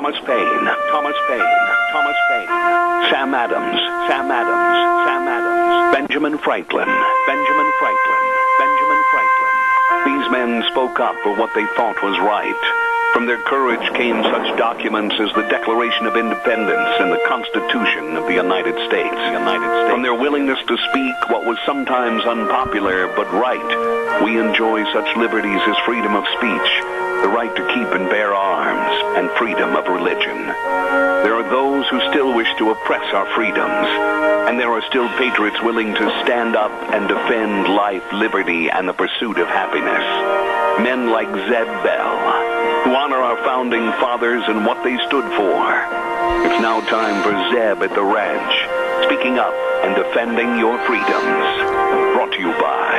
Thomas Paine, Thomas Paine, Thomas Paine, Sam Adams, Sam Adams, Sam Adams, Benjamin Franklin, Benjamin Franklin, Benjamin Franklin. These men spoke up for what they thought was right. From their courage came such documents as the Declaration of Independence and the Constitution of the United States. From their willingness to speak what was sometimes unpopular but right, we enjoy such liberties as freedom of speech, the right to keep and bear arms, and freedom of religion. There are those who still wish to oppress our freedoms, and there are still patriots willing to stand up and defend life, liberty, and the pursuit of happiness. Men like Zeb Bell, who honor our founding fathers and what they stood for. It's now time for Zeb at the ranch, speaking up and defending your freedoms. Brought to you by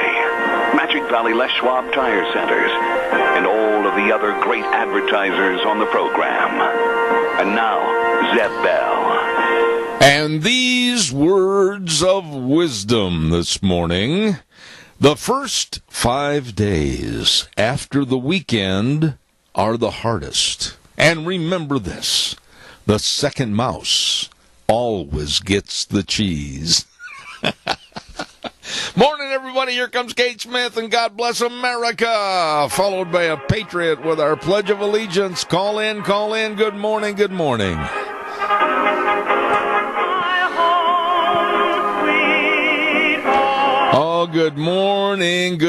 Magic Valley Les Schwab Tire Centers and all of the other great advertisers on the program. And now, Zeb Bell. And these words of wisdom this morning: the first 5 days after the weekend are the hardest. And remember this: the second mouse always gets the cheese. Morning, everybody. Here comes Kate Smith and God Bless America, followed by a patriot with our Pledge of Allegiance. Call in, call in. Good morning, good morning. Oh, good morning,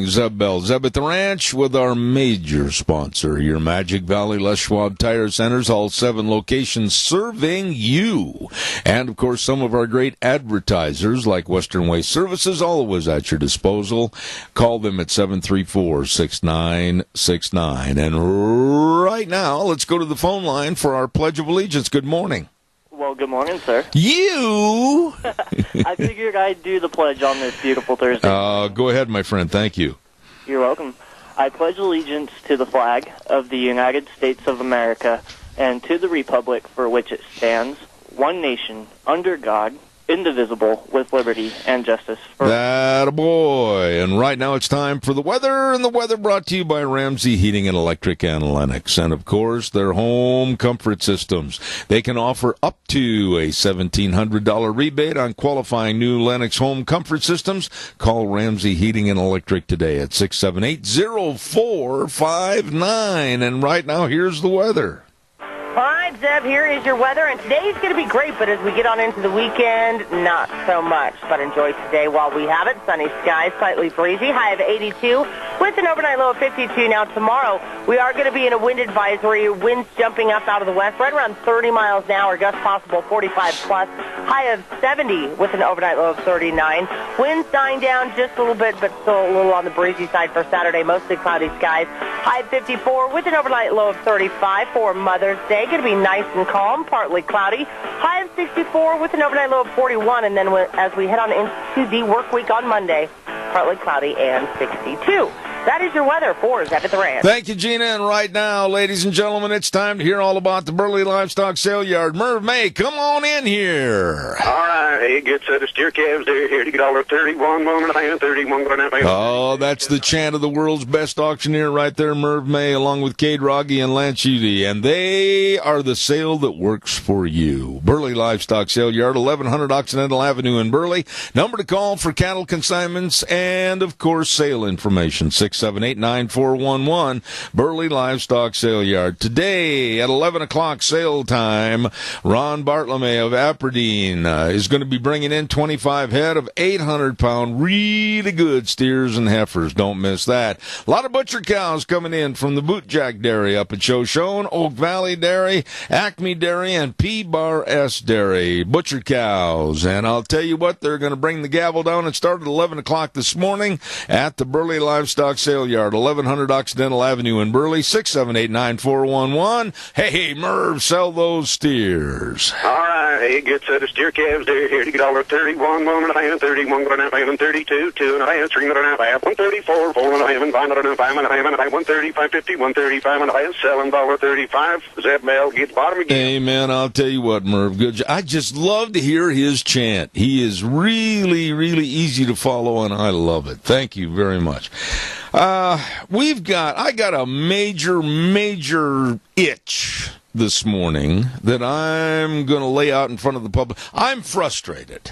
Zeb Bell. Zeb at the Ranch with our major sponsor, your Magic Valley Les Schwab Tire Centers, all 7 locations serving you. And, of course, some of our great advertisers like Western Waste Services, always at your disposal. Call them at 734-6969. And right now, let's go to the phone line for our Pledge of Allegiance. Good morning. Well, good morning, sir. You? I figured I'd do the pledge on this beautiful Thursday. Go ahead, my friend. Thank you. You're welcome. I pledge allegiance to the flag of the United States of America and to the republic for which it stands, one nation, under God, indivisible, with liberty and justice for that a boy. And right now it's time for the weather, and the weather brought to you by Ramsey Heating and Electric and Lennox, and of course their home comfort systems. They can offer up to a $1,700 rebate on qualifying new Lennox home comfort systems. Call Ramsey Heating and Electric today at 678-0459. And right now here's the weather. All right, Zeb, here is your weather, and today's going to be great, but as we get on into the weekend, not so much. But enjoy today while we have it. Sunny skies, slightly breezy, high of 82, with an overnight low of 52. Now tomorrow, we are going to be in a wind advisory, winds jumping up out of the west, right around 30 miles an hour, gusts possible 45 plus, high of 70 with an overnight low of 39. Winds dying down just a little bit, but still a little on the breezy side for Saturday, mostly cloudy skies, high of 54 with an overnight low of 35 for Mother's Day. Going to be nice and calm, partly cloudy. High of 64 with an overnight low of 41. And then as we head on into the work week on Monday, partly cloudy and 62. That is your weather for Zeb at the Ranch. Thank you, Gina. And right now, ladies and gentlemen, it's time to hear all about the Burley Livestock Sale Yard. Merv May, come on in here. All right. Hey, good set of steer calves there. Here to get all 31, 31. Oh, that's the chant of the world's best auctioneer right there, Merv May, along with Cade Rogge and Lance Udy. And they are the sale that works for you. Burley Livestock Sale Yard, 1100 Occidental Avenue in Burley. Number to call for cattle consignments and, of course, sale information, 678-9411, Burley Livestock Sale Yard. Today at 11 o'clock sale time, Ron Bartlome of Aberdeen is going to be bringing in 25 head of 800-pound really good steers and heifers. Don't miss that. A lot of butcher cows coming in from the Bootjack Dairy up at Shoshone, Oak Valley Dairy, Acme Dairy, and P-Bar S Dairy. Butcher cows. And I'll tell you what, they're going to bring the gavel down and start at 11 o'clock this morning at the Burley Livestock Sale Yard, 1100 Occidental Avenue in Burley, 678-9411. Hey, Merv, sell those steers. All right. Hey, good set of steer calves there. Here to get all 31, 31, 32, 2 and a half, 3 and a half, 134, 4 and a half, 5 and a half, 130, 550, 135 and a half, selling $1.35. Zeb Bell, get the bottom again. Amen. I'll tell you what, Merv, good. I just love to hear his chant. He is really, really easy to follow, and I love it. Thank you very much. I got a major itch this morning that I'm going to lay out in front of the public. I'm frustrated.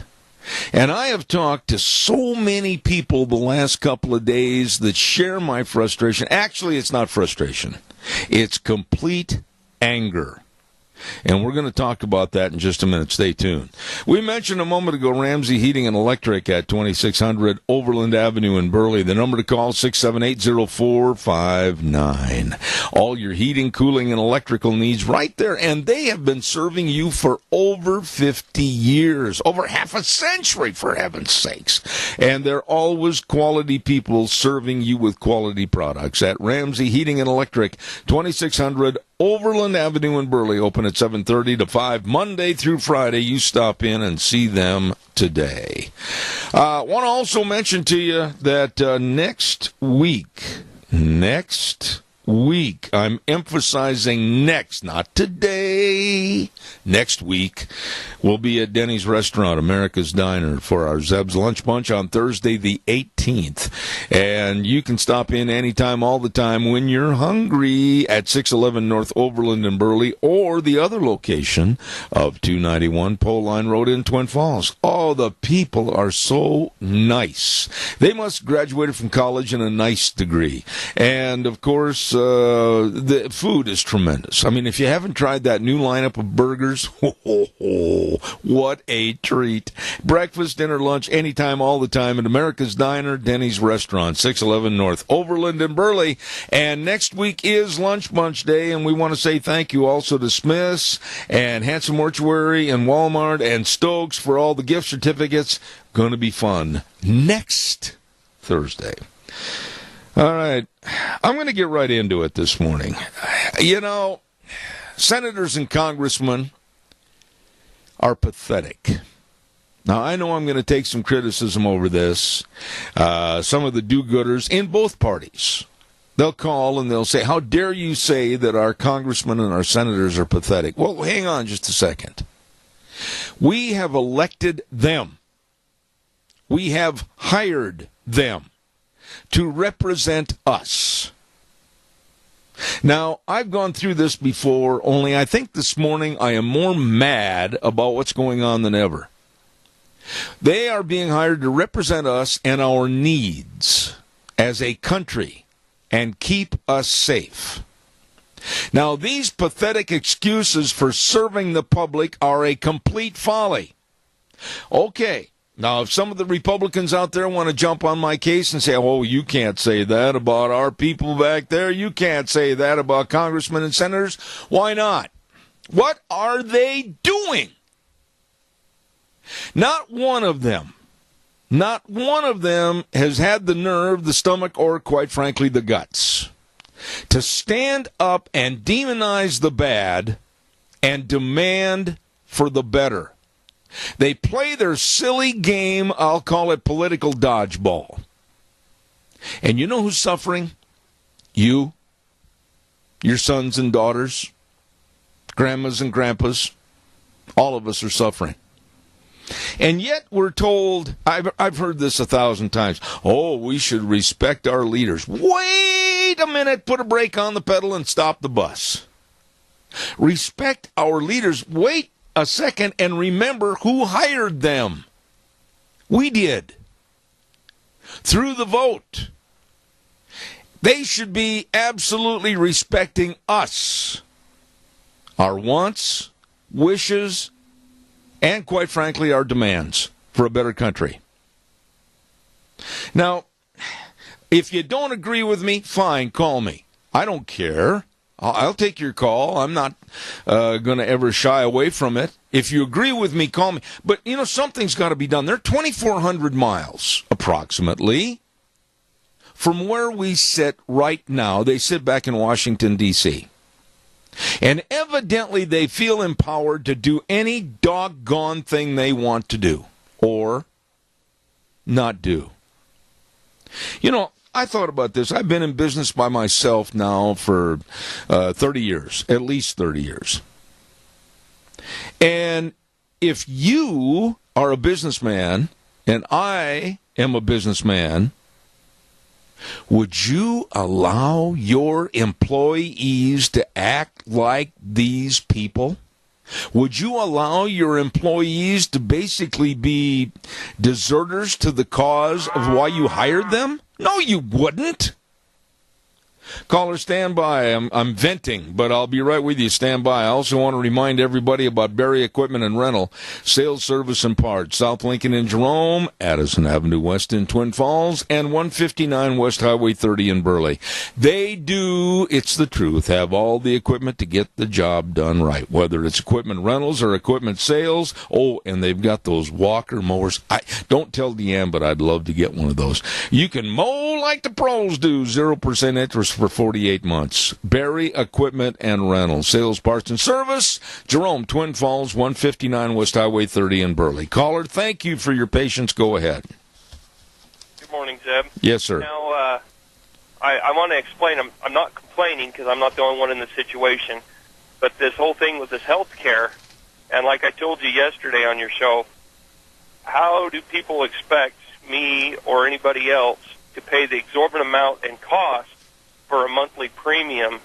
And I have talked to so many people the last couple of days that share my frustration. Actually, it's not frustration. It's complete anger. And we're going to talk about that in just a minute. Stay tuned. We mentioned a moment ago Ramsey Heating and Electric at 2600 Overland Avenue in Burley. The number to call, 678-0459. All your heating, cooling, and electrical needs right there. And they have been serving you for over 50 years, over half a century, for heaven's sakes. And they're always quality people serving you with quality products at Ramsey Heating and Electric, 2600 Overland Avenue in Burley, open at 7:30 to 5, Monday through Friday. You stop in and see them today. Want to also mention to you that next week, I'm emphasizing next, not today, next week, we'll be at Denny's Restaurant, America's Diner, for our Zeb's Lunch Bunch on Thursday the 18th. And you can stop in anytime, all the time, when you're hungry at 611 North Overland in Burley, or the other location of 291 Pole Line Road in Twin Falls. Oh, the people are so nice. They must have graduated from college in a nice degree. And, of course, the food is tremendous. I mean, if you haven't tried that new lineup of burgers, what a treat. Breakfast, dinner, lunch, anytime, all the time at America's Diner, Denny's Restaurant, 611 North Overland in Burley. And next week is Lunch Bunch Day, and we want to say thank you also to Smith's and Handsome Mortuary and Walmart and Stokes for all the gift certificates. Going to be fun next Thursday. All right, I'm going to get right into it this morning. You know, senators and congressmen are pathetic. Now, I know I'm going to take some criticism over this. Some of the do-gooders in both parties, they'll call and they'll say, how dare you say that our congressmen and our senators are pathetic? Well, hang on just a second. We have elected them. We have hired them to represent us. Now, I've gone through this before, only I think this morning I am more mad about what's going on than ever. They are being hired to represent us and our needs as a country and keep us safe. Now, these pathetic excuses for serving the public are a complete folly. Okay. Now, if some of the Republicans out there want to jump on my case and say, oh, you can't say that about our people back there, you can't say that about congressmen and senators, why not? What are they doing? Not one of them has had the nerve, the stomach, or, quite frankly, the guts to stand up and demonize the bad and demand for the better. They play their silly game, I'll call it political dodgeball. And you know who's suffering? You, your sons and daughters, grandmas and grandpas, all of us are suffering. And yet we're told, I've heard this 1,000 times, oh, we should respect our leaders. Wait a minute, put a brake on the pedal and stop the bus. Respect our leaders. Wait a second and remember who hired them. We did. Through the vote. They should be absolutely respecting us, our wants, wishes, and quite frankly, our demands for a better country. Now, if you don't agree with me, fine, call me. I don't care. I'll take your call. I'm not going to ever shy away from it. If you agree with me, call me. But, you know, something's got to be done. They're 2,400 miles, approximately, from where we sit right now. They sit back in Washington, D.C., and evidently they feel empowered to do any doggone thing they want to do or not do. You know, I thought about this. I've been in business by myself now for 30 years, at least 30 years. And if you are a businessman and I am a businessman, Would you allow your employees to act like these people? Would you allow your employees to basically be deserters to the cause of why you hired them? No, you wouldn't. Caller, stand by. I'm venting, but I'll be right with you. Stand by. I also want to remind everybody about Berry Equipment and Rental, sales, service, and parts. South Lincoln in Jerome, Addison Avenue West in Twin Falls, and 159 West Highway 30 in Burley. They do, it's the truth, have all the equipment to get the job done right, whether it's equipment rentals or equipment sales. Oh, and they've got those Walker mowers. Don't tell Deanne, but I'd love to get one of those. You can mow like the pros do, 0% interest for 48 months. Berry Equipment and Rental. Sales, parts, and service. Jerome, Twin Falls, 159 West Highway 30 in Burley. Caller, thank you for your patience. Go ahead. Good morning, Zeb. Yes, sir. Now, I want to explain. I'm not complaining because I'm not the only one in this situation. But this whole thing with this health care, and like I told you yesterday on your show, how do people expect me or anybody else to pay the exorbitant amount and cost for a monthly premium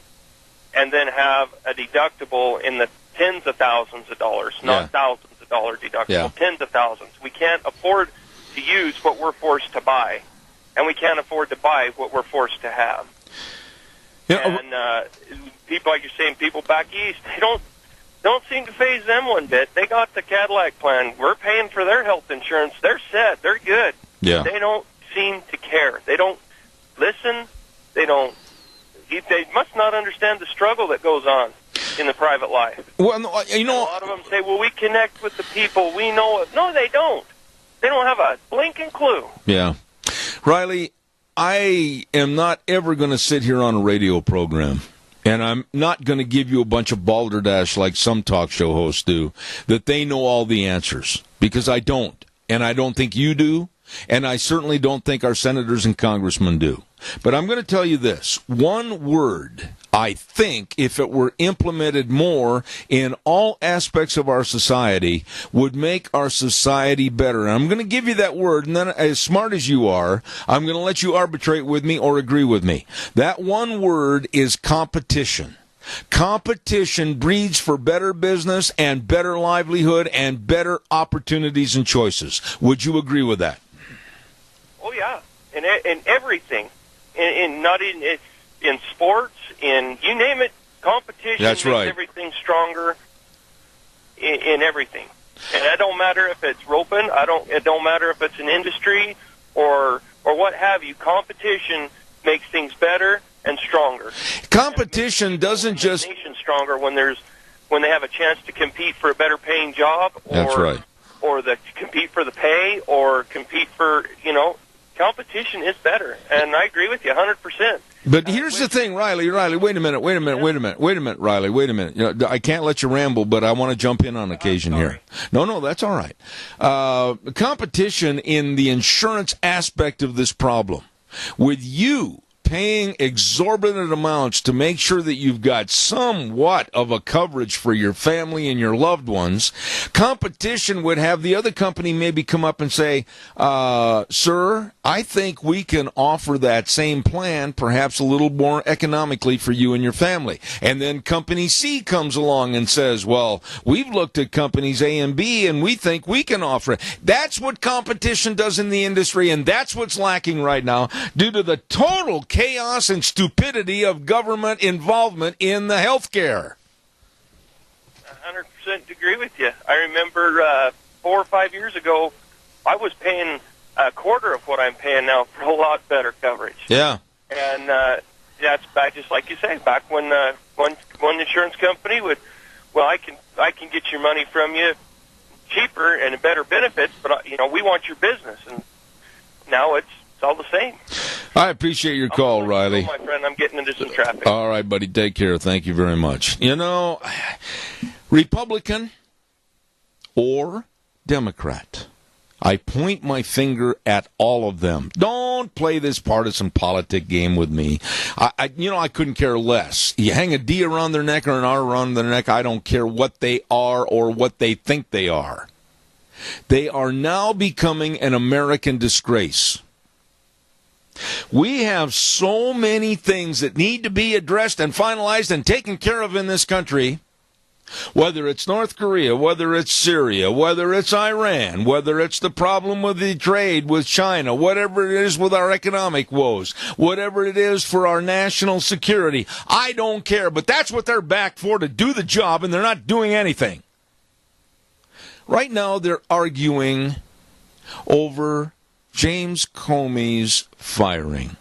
and then have a deductible in the tens of thousands of dollars, not thousands of dollar deductible, tens of thousands. We can't afford to use what we're forced to buy, and we can't afford to buy what we're forced to have. And people, like you're saying, people back east, they don't seem to phase them one bit. They got the Cadillac plan. We're paying for their health insurance. They're set. They're good. Yeah. They don't seem to care. They don't listen. They must not understand the struggle that goes on in the private life. Well, you know, a lot of them say, well, we connect with the people. We know it. No, they don't. They don't have a blinking clue. Yeah. Riley, I am not ever going to sit here on a radio program, and I'm not going to give you a bunch of balderdash like some talk show hosts do, that they know all the answers, because I don't, and I don't think you do, and I certainly don't think our senators and congressmen do. But I'm going to tell you this. One word, I think, if it were implemented more in all aspects of our society, would make our society better. And I'm going to give you that word, and then, as smart as you are, I'm going to let you arbitrate with me or agree with me. That one word is competition. Competition breeds for better business and better livelihood and better opportunities and choices. Would you agree with that? Oh, yeah. In everything. In sports, in you name it, competition makes everything stronger in everything. And it don't matter if it's roping, it don't matter if it's an industry or what have you. Competition makes things better and stronger. Competition doesn't just make the nation stronger when they have a chance to compete for a better paying job or compete for the pay or compete for, competition is better, and I agree with you 100%. But here's the thing, Riley, wait a minute, Riley, wait a minute. I can't let you ramble, but I want to jump in on occasion here. No, that's all right. Competition in the insurance aspect of this problem, with you paying exorbitant amounts to make sure that you've got somewhat of a coverage for your family and your loved ones, competition would have the other company maybe come up and say, sir, I think we can offer that same plan perhaps a little more economically for you and your family. And then company C comes along and says, well, we've looked at companies A and B and we think we can offer it. That's what competition does in the industry, and that's what's lacking right now due to the total chaos and stupidity of government involvement in the health care. 100% agree with you. I remember 4 or 5 years ago, I was paying a quarter of what I'm paying now for a lot better coverage. Yeah. And that's back, just like you say, back when one insurance company would, well, I can get your money from you cheaper and better benefits, but we want your business. And now it's all the same. I appreciate your call, Riley. My friend, I'm getting into some traffic. All right, buddy. Take care. Thank you very much. Republican or Democrat, I point my finger at all of them. Don't play this partisan politic game with me. I couldn't care less. You hang a D around their neck or an R around their neck, I don't care what they are or what they think they are. They are now becoming an American disgrace. We have so many things that need to be addressed and finalized and taken care of in this country, whether it's North Korea, whether it's Syria, whether it's Iran, whether it's the problem with the trade with China, whatever it is with our economic woes, whatever it is for our national security. I don't care, but that's what they're back for, to do the job, and they're not doing anything. Right now, they're arguing over James Comey's firing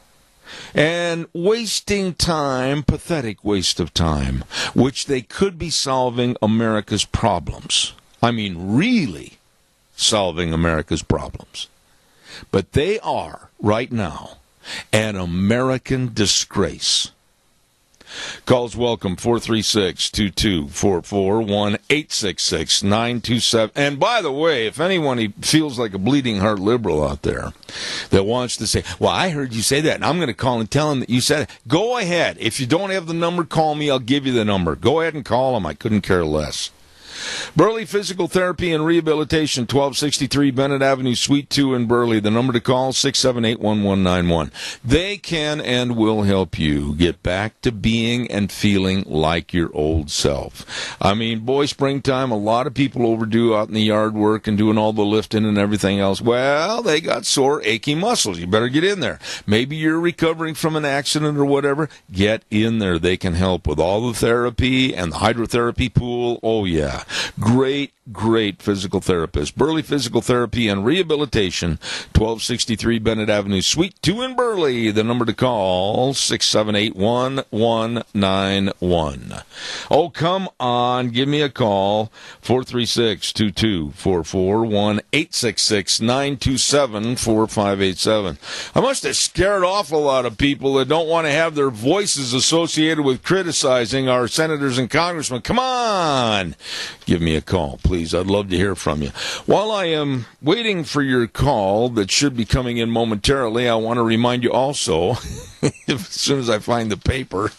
and wasting time, pathetic waste of time, which they could be solving America's problems. I mean, really solving America's problems. But they are, right now, an American disgrace. Calls welcome, 436-2244, 1-866-927. And by the way, if anyone feels like a bleeding heart liberal out there that wants to say, well, I heard you say that, and I'm going to call and tell him that you said it, go ahead. If you don't have the number, call me. I'll give you the number. Go ahead and call him. I couldn't care less. Burley Physical Therapy and Rehabilitation, 1263 Bennett Avenue, Suite 2 in Burley. The number to call, 678-1191. They can and will help you get back to being and feeling like your old self. I mean, boy, springtime, a lot of people overdo out in the yard work and doing all the lifting and everything else. Well, they got sore, achy muscles. You better get in there. Maybe you're recovering from an accident or whatever. Get in there. They can help with all the therapy and the hydrotherapy pool. Oh, yeah. Great physical therapist. Burley Physical Therapy and Rehabilitation, 1263 Bennett Avenue, Suite 2 in Burley. The number to call, 678-1191. Oh, come on. Give me a call, 436-2244, 1-866-927-4587. I must have scared off a lot of people that don't want to have their voices associated with criticizing our senators and congressmen. Come on. Give me a call, please. I'd love to hear from you. While I am waiting for your call that should be coming in momentarily, I want to remind you also, as soon as I find the paper,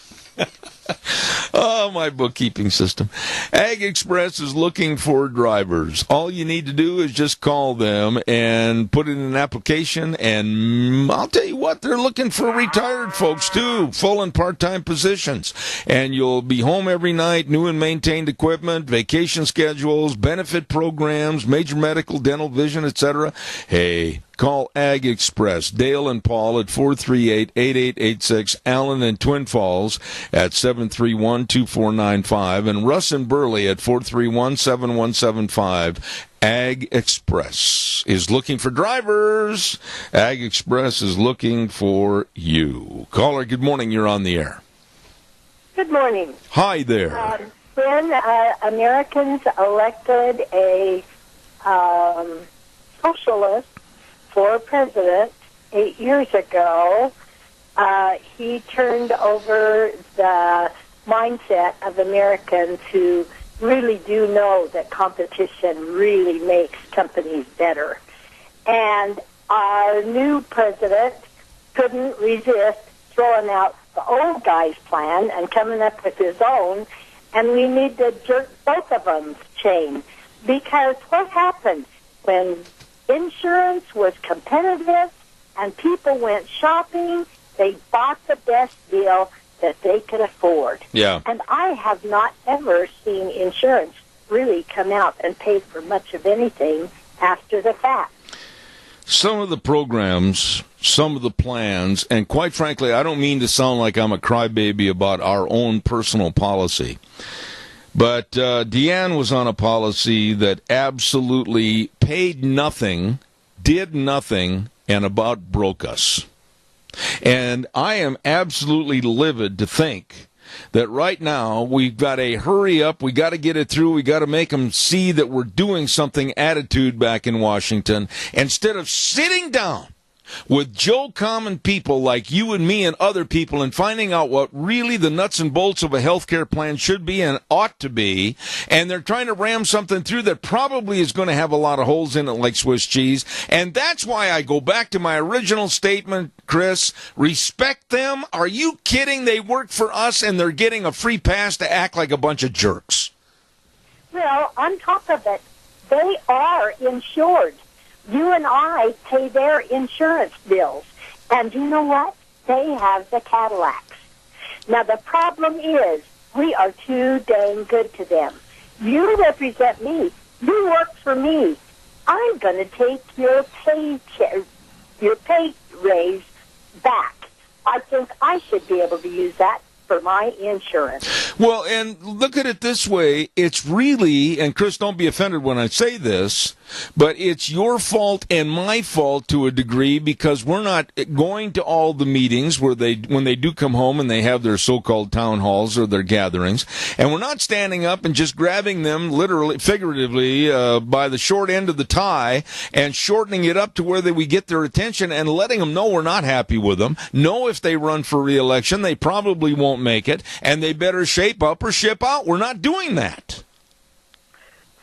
oh, my bookkeeping system. Ag Express is looking for drivers. All you need to do is just call them and put in an application, and I'll tell you what, they're looking for retired folks too, full and part-time positions. And you'll be home every night, new and maintained equipment, vacation schedules, benefit programs, major medical, dental, vision, etc. Hey, call Ag Express. Dale and Paul at 438-8886, Allen and Twin Falls at 731-2495, and Russ and Burley at 431-7175. Ag Express is looking for drivers. Ag Express is looking for you. Caller, good morning. You're on the air. Good morning. Hi there. When Americans elected a socialist for president 8 years ago, he turned over the mindset of Americans who really do know that competition really makes companies better. And our new president couldn't resist throwing out the old guy's plan and coming up with his own, and we need to jerk both of them's chain. Because what happened when insurance was competitive and people went shopping, they bought the best deal that they could afford. Yeah. And I have not ever seen insurance really come out and pay for much of anything after the fact. Some of the programs, some of the plans, and quite frankly, I don't mean to sound like I'm a crybaby about our own personal policy, but Deanne was on a policy that absolutely paid nothing, did nothing, and about broke us. And I am absolutely livid to think that right now we've got a hurry up, we got to get it through, we got to make them see that we're doing something attitude back in Washington, instead of sitting down with Joe common people like you and me and other people and finding out what really the nuts and bolts of a healthcare plan should be and ought to be, and they're trying to ram something through that probably is going to have a lot of holes in it like Swiss cheese. And that's why I go back to my original statement, Chris. Respect them. Are you kidding? They work for us and they're getting a free pass to act like a bunch of jerks. Well, on top of it, they are insured. You and I pay their insurance bills. And you know what? They have the Cadillacs. Now, the problem is we are too dang good to them. You represent me. You work for me. I'm going to take your pay raise back. I think I should be able to use that for my insurance. Well, and look at it this way. It's really, and Chris, don't be offended when I say this, but it's your fault and my fault to a degree because we're not going to all the meetings when they do come home and they have their so-called town halls or their gatherings, and we're not standing up and just grabbing them literally, figuratively, by the short end of the tie and shortening it up to where we get their attention and letting them know we're not happy with them, know if they run for re-election, they probably won't make it, and they better shape up or ship out. We're not doing that.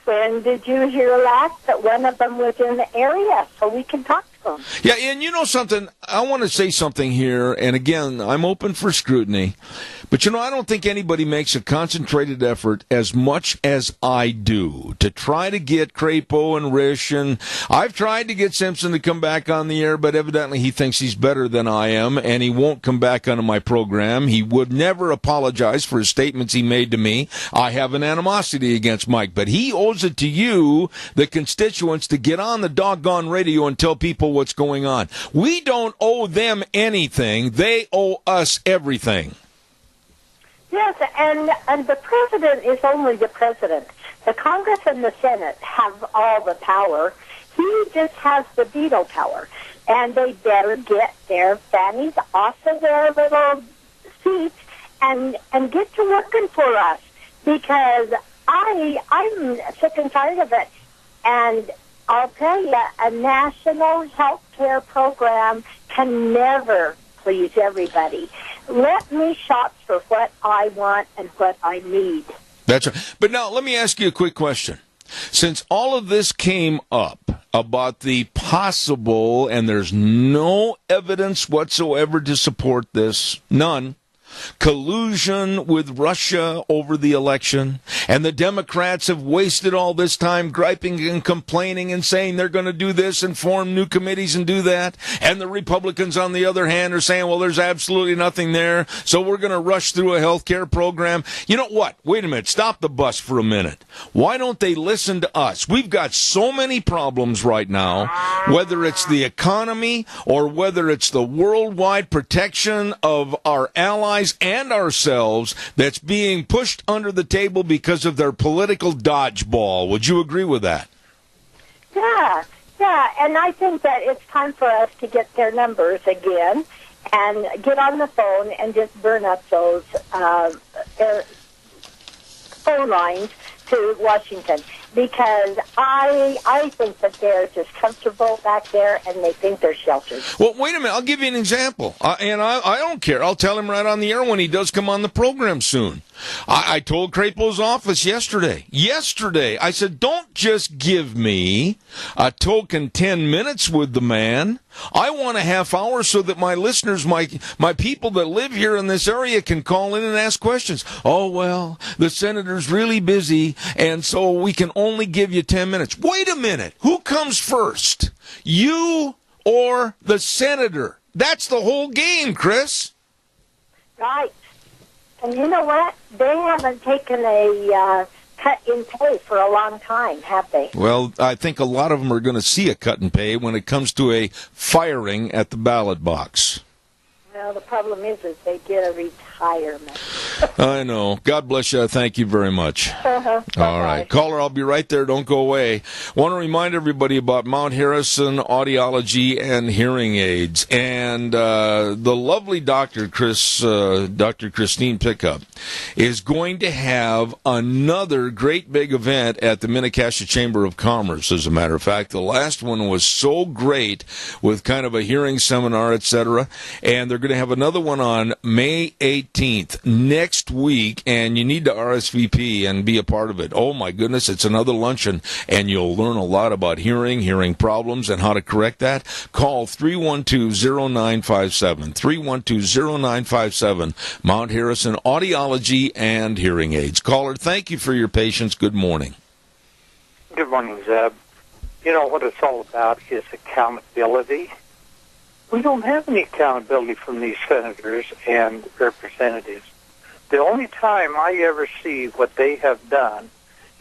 When did you hear last that one of them was in the area so we can talk to them? Yeah, and you know something, I want to say something here, and again, I'm open for scrutiny, but you know, I don't think anybody makes a concentrated effort as much as I do to try to get Crapo and Rish, and I've tried to get Simpson to come back on the air, but evidently he thinks he's better than I am, and he won't come back onto my program. He would never apologize for his statements he made to me. I have an animosity against Mike, but he owes it to you, the constituents, to get on the doggone radio and tell people what's going on. We don't owe them anything. They owe us everything. Yes, and the president is only the president. The Congress and the Senate have all the power. He just has the veto power. And they better get their fannies off of their little seats and get to working for us. Because I'm sick and tired of it. And I'll tell you, a national health care program can never please everybody. Let me shop for what I want and what I need. That's right. But now, let me ask you a quick question. Since all of this came up about the possible, and there's no evidence whatsoever to support this, none, collusion with Russia over the election, and the Democrats have wasted all this time griping and complaining and saying they're going to do this and form new committees and do that, and the Republicans, on the other hand, are saying, well, there's absolutely nothing there, so we're going to rush through a health care program. You know what? Wait a minute. Stop the bus for a minute. Why don't they listen to us? We've got so many problems right now, whether it's the economy or whether it's the worldwide protection of our allies and ourselves, that's being pushed under the table because of their political dodgeball. Would you agree with that? Yeah, and I think that it's time for us to get their numbers again and get on the phone and just burn up those phone lines to Washington, because I think that they're just comfortable back there and they think they're sheltered. Well, wait a minute. I'll give you an example. I don't care. I'll tell him right on the air when he does come on the program soon. I told Crapo's office yesterday, I said, don't just give me a token 10 minutes with the man. I want a half hour so that my listeners, my people that live here in this area can call in and ask questions. Oh, well, the senator's really busy, and so we can only give you 10 minutes. Wait a minute. Who comes first? You or the senator? That's the whole game, Chris. Right. And you know what? They haven't taken a cut in pay for a long time, have they? Well, I think a lot of them are going to see a cut in pay when it comes to a firing at the ballot box. Well, the problem is they get a retirement. I know. God bless you. Thank you very much. All right. Caller, I'll be right there. Don't go away. Want to remind everybody about Mount Harrison Audiology and Hearing Aids. And the lovely Dr. Christine Pickup is going to have another great big event at the Mini-Cassia Chamber of Commerce, as a matter of fact. The last one was so great with kind of a hearing seminar, etc. And they're going to have another one on May 18th, next week, and you need to RSVP and be a part of it. Oh, my goodness, it's another luncheon, and you'll learn a lot about hearing problems, and how to correct that. Call 312-0957, 312-0957, Mount Harrison Audiology and Hearing Aids. Caller, thank you for your patience. Good morning. Good morning, Zeb. You know what it's all about is accountability. we don't have any accountability from these senators and representatives. The only time I ever see what they have done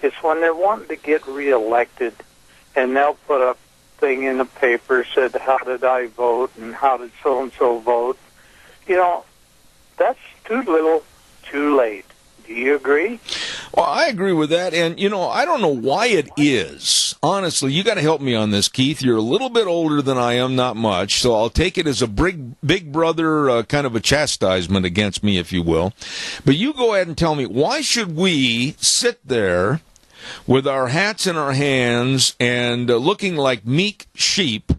is when they're wanting to get reelected, and they'll put a thing in the paper, said, how did I vote, and how did so-and-so vote. You know, that's too little, too late. Do you agree? Well, I agree with that, and, you know, I don't know why it is. Honestly, you got to help me on this, Keith. You're a little bit older than I am, not much, so I'll take it as a big brother kind of a chastisement against me, if you will. But you go ahead and tell me, why should we sit there with our hats in our hands and looking like meek sheep,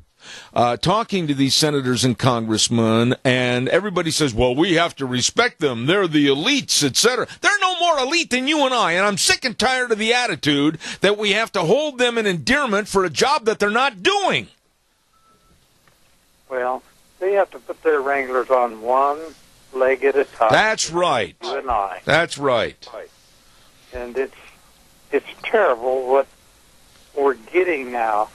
talking to these senators and congressmen, and everybody says, well, we have to respect them. They're the elites, etc. They're no more elite than you and I, and I'm sick and tired of the attitude that we have to hold them in endearment for a job that they're not doing. Well, they have to put their wranglers on one leg at a time. That's right. You and I. That's right. And it's terrible what we're getting now.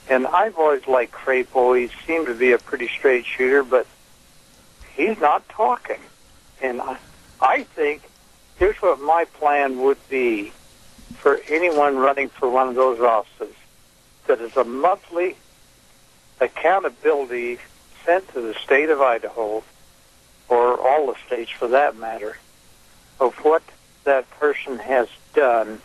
And I've always liked Crapo. He seemed to be a pretty straight shooter, but he's not talking. And I think here's what my plan would be for anyone running for one of those offices, that is a monthly accountability sent to the state of Idaho, or all the states for that matter, of what that person has done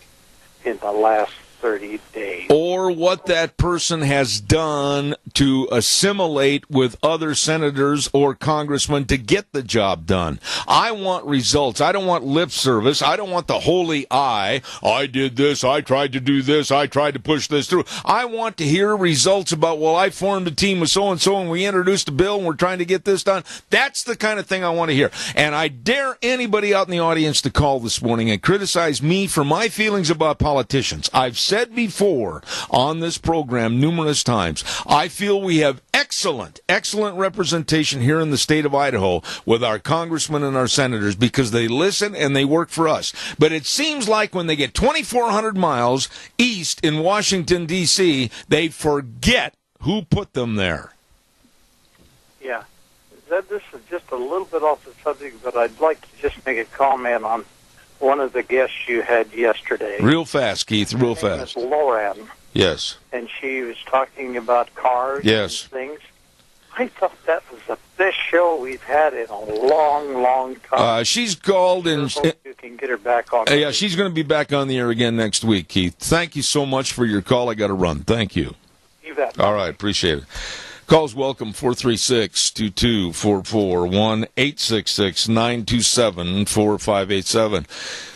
in the last 30 days. Or what that person has done to assimilate with other senators or congressmen to get the job done. I want results. I don't want lip service. I don't want the holy eye. I did this. I tried to do this. I tried to push this through. I want to hear results about, well, I formed a team with so-and-so and we introduced a bill and we're trying to get this done. That's the kind of thing I want to hear. And I dare anybody out in the audience to call this morning and criticize me for my feelings about politicians. I've said before on this program numerous times, I feel we have excellent representation here in the state of Idaho with our congressmen and our senators because they listen and they work for us. But it seems like when they get 2,400 miles east in Washington, D.C., they forget who put them there. Yeah. This is just a little bit off the subject, but I'd like to just make a comment on one of the guests you had yesterday. Real fast, Keith, real fast. Lauren. Yes. And she was talking about cars and things. I thought that was the best show we've had in a long time. She's called and you can get her back on. Yeah, she's going to be back on the air again next week, Keith. Thank you so much for your call. I got to run. Thank you. You bet. All right, appreciate it. Calls welcome, 436-2244, 1-866-927-4587.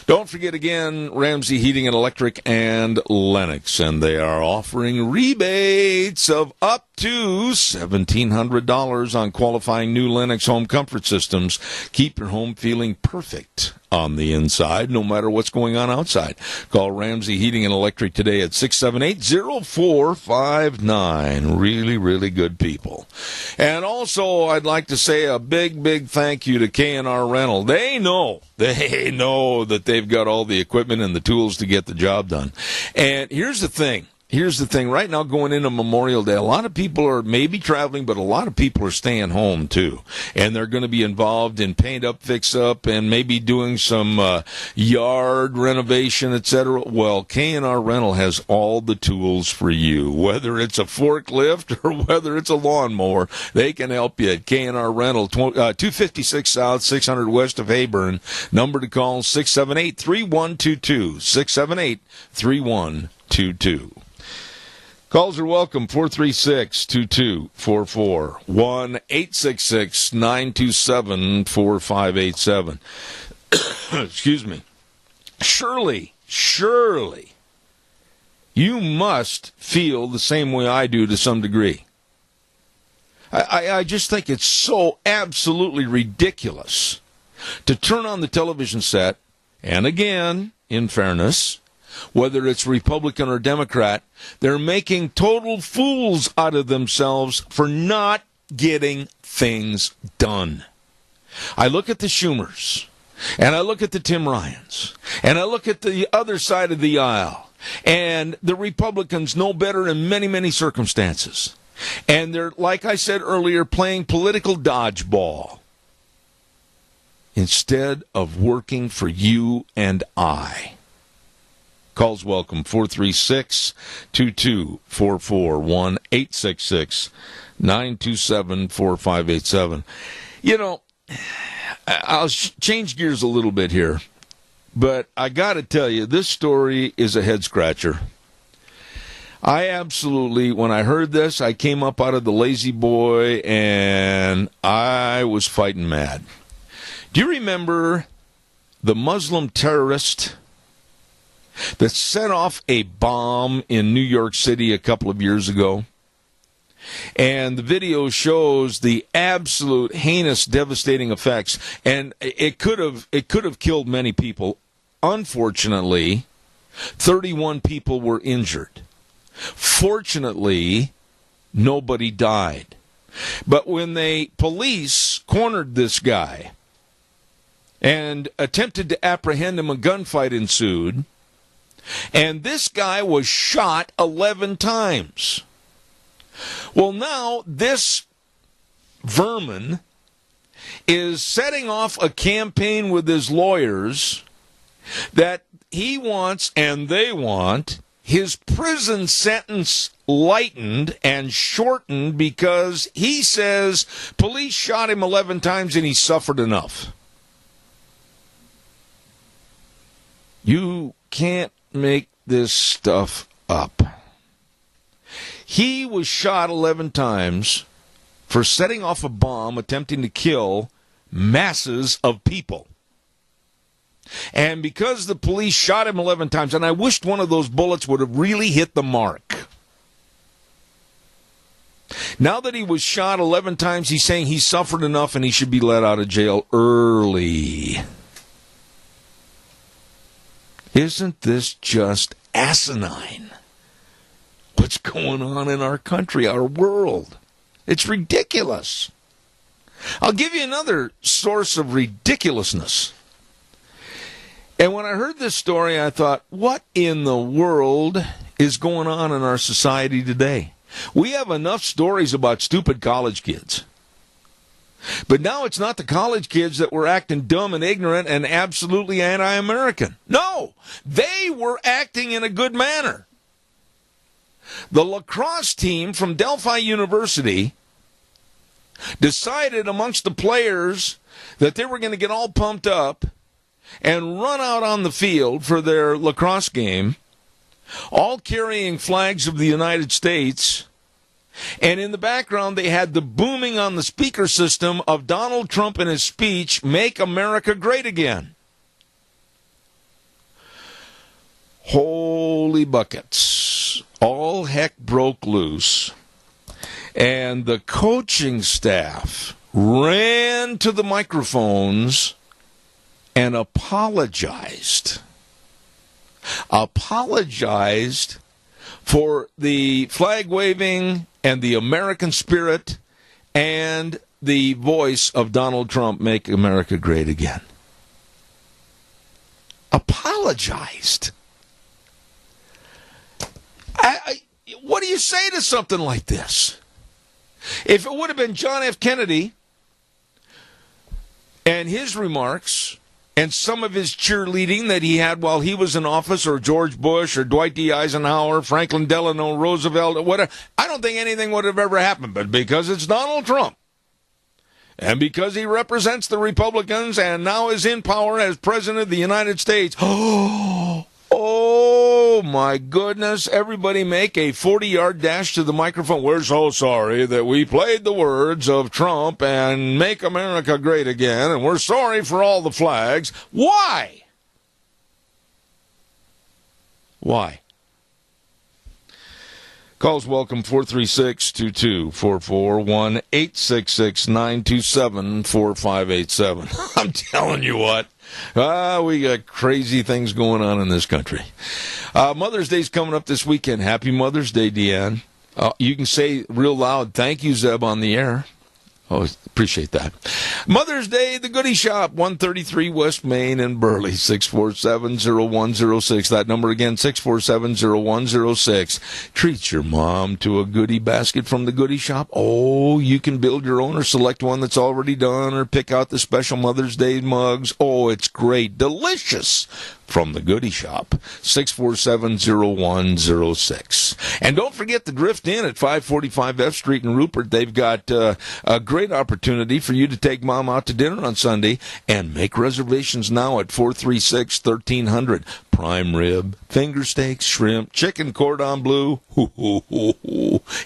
Don't forget again, Ramsey Heating and Electric and Lennox, and they are offering rebates of up to $1,700 on qualifying new Lennox home comfort systems. Keep your home feeling perfect on the inside, no matter what's going on outside. Call Ramsey Heating and Electric today at 678-0459. Really good people. And also, I'd like to say a big thank you to K&R Rental. They know that they've got all the equipment and the tools to get the job done. And here's the thing. Right now, going into Memorial Day, a lot of people are maybe traveling, but a lot of people are staying home, too. And they're going to be involved in paint up, fix up, and maybe doing some yard renovation, etc. Well, K&R Rental has all the tools for you. Whether it's a forklift or whether it's a lawnmower, they can help you at K&R Rental, 256 South, 600 West of Hayburn. Number to call, 678-3122, 678-3122. Calls are welcome, 436-2244, 1-866-927-4587. Excuse me. Surely, you must feel the same way I do to some degree. I just think it's so absolutely ridiculous to turn on the television set, and again, in fairness, whether it's Republican or Democrat, they're making total fools out of themselves for not getting things done. I look at the Schumers, and I look at the Tim Ryans, and I look at the other side of the aisle, and the Republicans know better in many circumstances. And they're, like I said earlier, playing political dodgeball instead of working for you and I. Calls welcome, 436-2244, 1-866-927-4587. You know, I'll change gears a little bit here, but I got to tell you, this story is a head-scratcher. I absolutely, when I heard this, I came up out of the lazy boy, and I was fighting mad. Do you remember the Muslim terrorist that set off a bomb in New York City a couple of years ago? And the video shows the absolute heinous, devastating effects. And it could have killed many people. Unfortunately, 31 people were injured. Fortunately, nobody died. But when police cornered this guy and attempted to apprehend him, a gunfight ensued. And this guy was shot 11 times. Well, now this vermin is setting off a campaign with his lawyers that he wants, and they want, his prison sentence lightened and shortened because he says police shot him 11 times and he suffered enough. You can't make this stuff up. He was shot 11 times for setting off a bomb attempting to kill masses of people. And because the police shot him 11 times, and I wished one of those bullets would have really hit the mark. Now that he was shot 11 times, he's saying he suffered enough and he should be let out of jail early. Isn't this just asinine? What's going on in our country, our world? It's ridiculous. I'll give you another source of ridiculousness. And when I heard this story, I thought, what in the world is going on in our society today? We have enough stories about stupid college kids. But now it's not the college kids that were acting dumb and ignorant and absolutely anti-American. No, they were acting in a good manner. The lacrosse team from Delphi University decided amongst the players that they were going to get all pumped up and run out on the field for their lacrosse game, all carrying flags of the United States. And in the background, they had the booming on the speaker system of Donald Trump in his speech, "Make America Great Again." Holy buckets. All heck broke loose. And the coaching staff ran to the microphones and apologized. Apologized for the flag waving and the American spirit and the voice of Donald Trump, "Make America Great Again." Apologized. What do you say to something like this? If it would have been John F. Kennedy and his remarks and some of his cheerleading that he had while he was in office, or George Bush or Dwight D. Eisenhower, Franklin Delano Roosevelt, whatever, I don't think anything would have ever happened. But because it's Donald Trump, and because he represents the Republicans and now is in power as President of the United States, oh my goodness, everybody make a 40-yard dash to the microphone. We're so sorry that we played the words of Trump and "Make America Great Again," and we're sorry for all the flags. Why? Why? Calls welcome, 436-2244, 1-866-927-4587. I'm telling you what. We got crazy things going on in this country. Mother's Day's coming up this weekend. Happy Mother's Day, Deanne. You can say real loud, "Thank you, Zeb," on the air. Oh, appreciate that. Mother's Day, the Goodie Shop, 133 West Main in Burley, 647-0106. That number again, 647-0106. Treat your mom to a goodie basket from the Goodie Shop. Oh, you can build your own or select one that's already done or pick out the special Mother's Day mugs. Oh, it's great. Delicious. From the Goodie Shop, 647-0106. And don't forget the Drift Inn at 545 F Street in Rupert. They've got a great opportunity for you to take Mom out to dinner on Sunday and make reservations now at 436-1300. Prime rib, finger steaks, shrimp, chicken cordon bleu.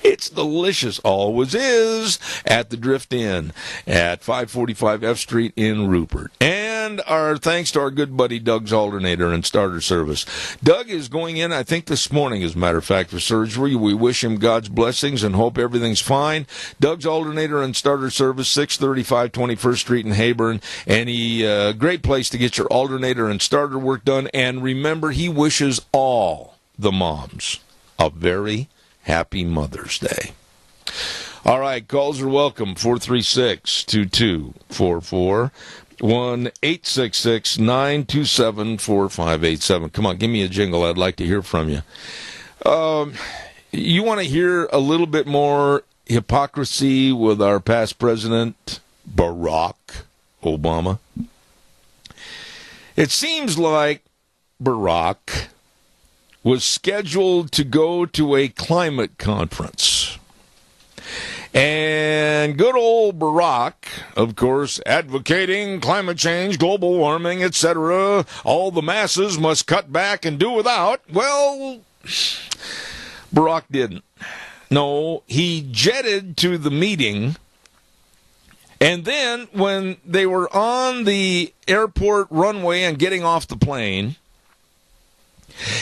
It's delicious. Always is at the Drift Inn at 545 F Street in Rupert. And our thanks to our good buddy Doug's Alternator and Starter Service. Doug is going in, I think this morning, as a matter of fact, for surgery. We wish him God's blessings and hope everything's fine. Doug's Alternator and Starter Service, 635 21st Street in Hayburn. And great place to get your alternator and starter work done. And remember, he wishes all the moms a very happy Mother's Day. All right, calls are welcome, 436-2244. 1-866-927-4587. Come on, give me a jingle. I'd like to hear from you. You want to hear a little bit more hypocrisy with our past president, Barack Obama? It seems like Barack was scheduled to go to a climate conference. And good old Barack, of course, advocating climate change, global warming, etc. All the masses must cut back and do without. Well, Barack didn't. No, he jetted to the meeting. And then when they were on the airport runway and getting off the plane,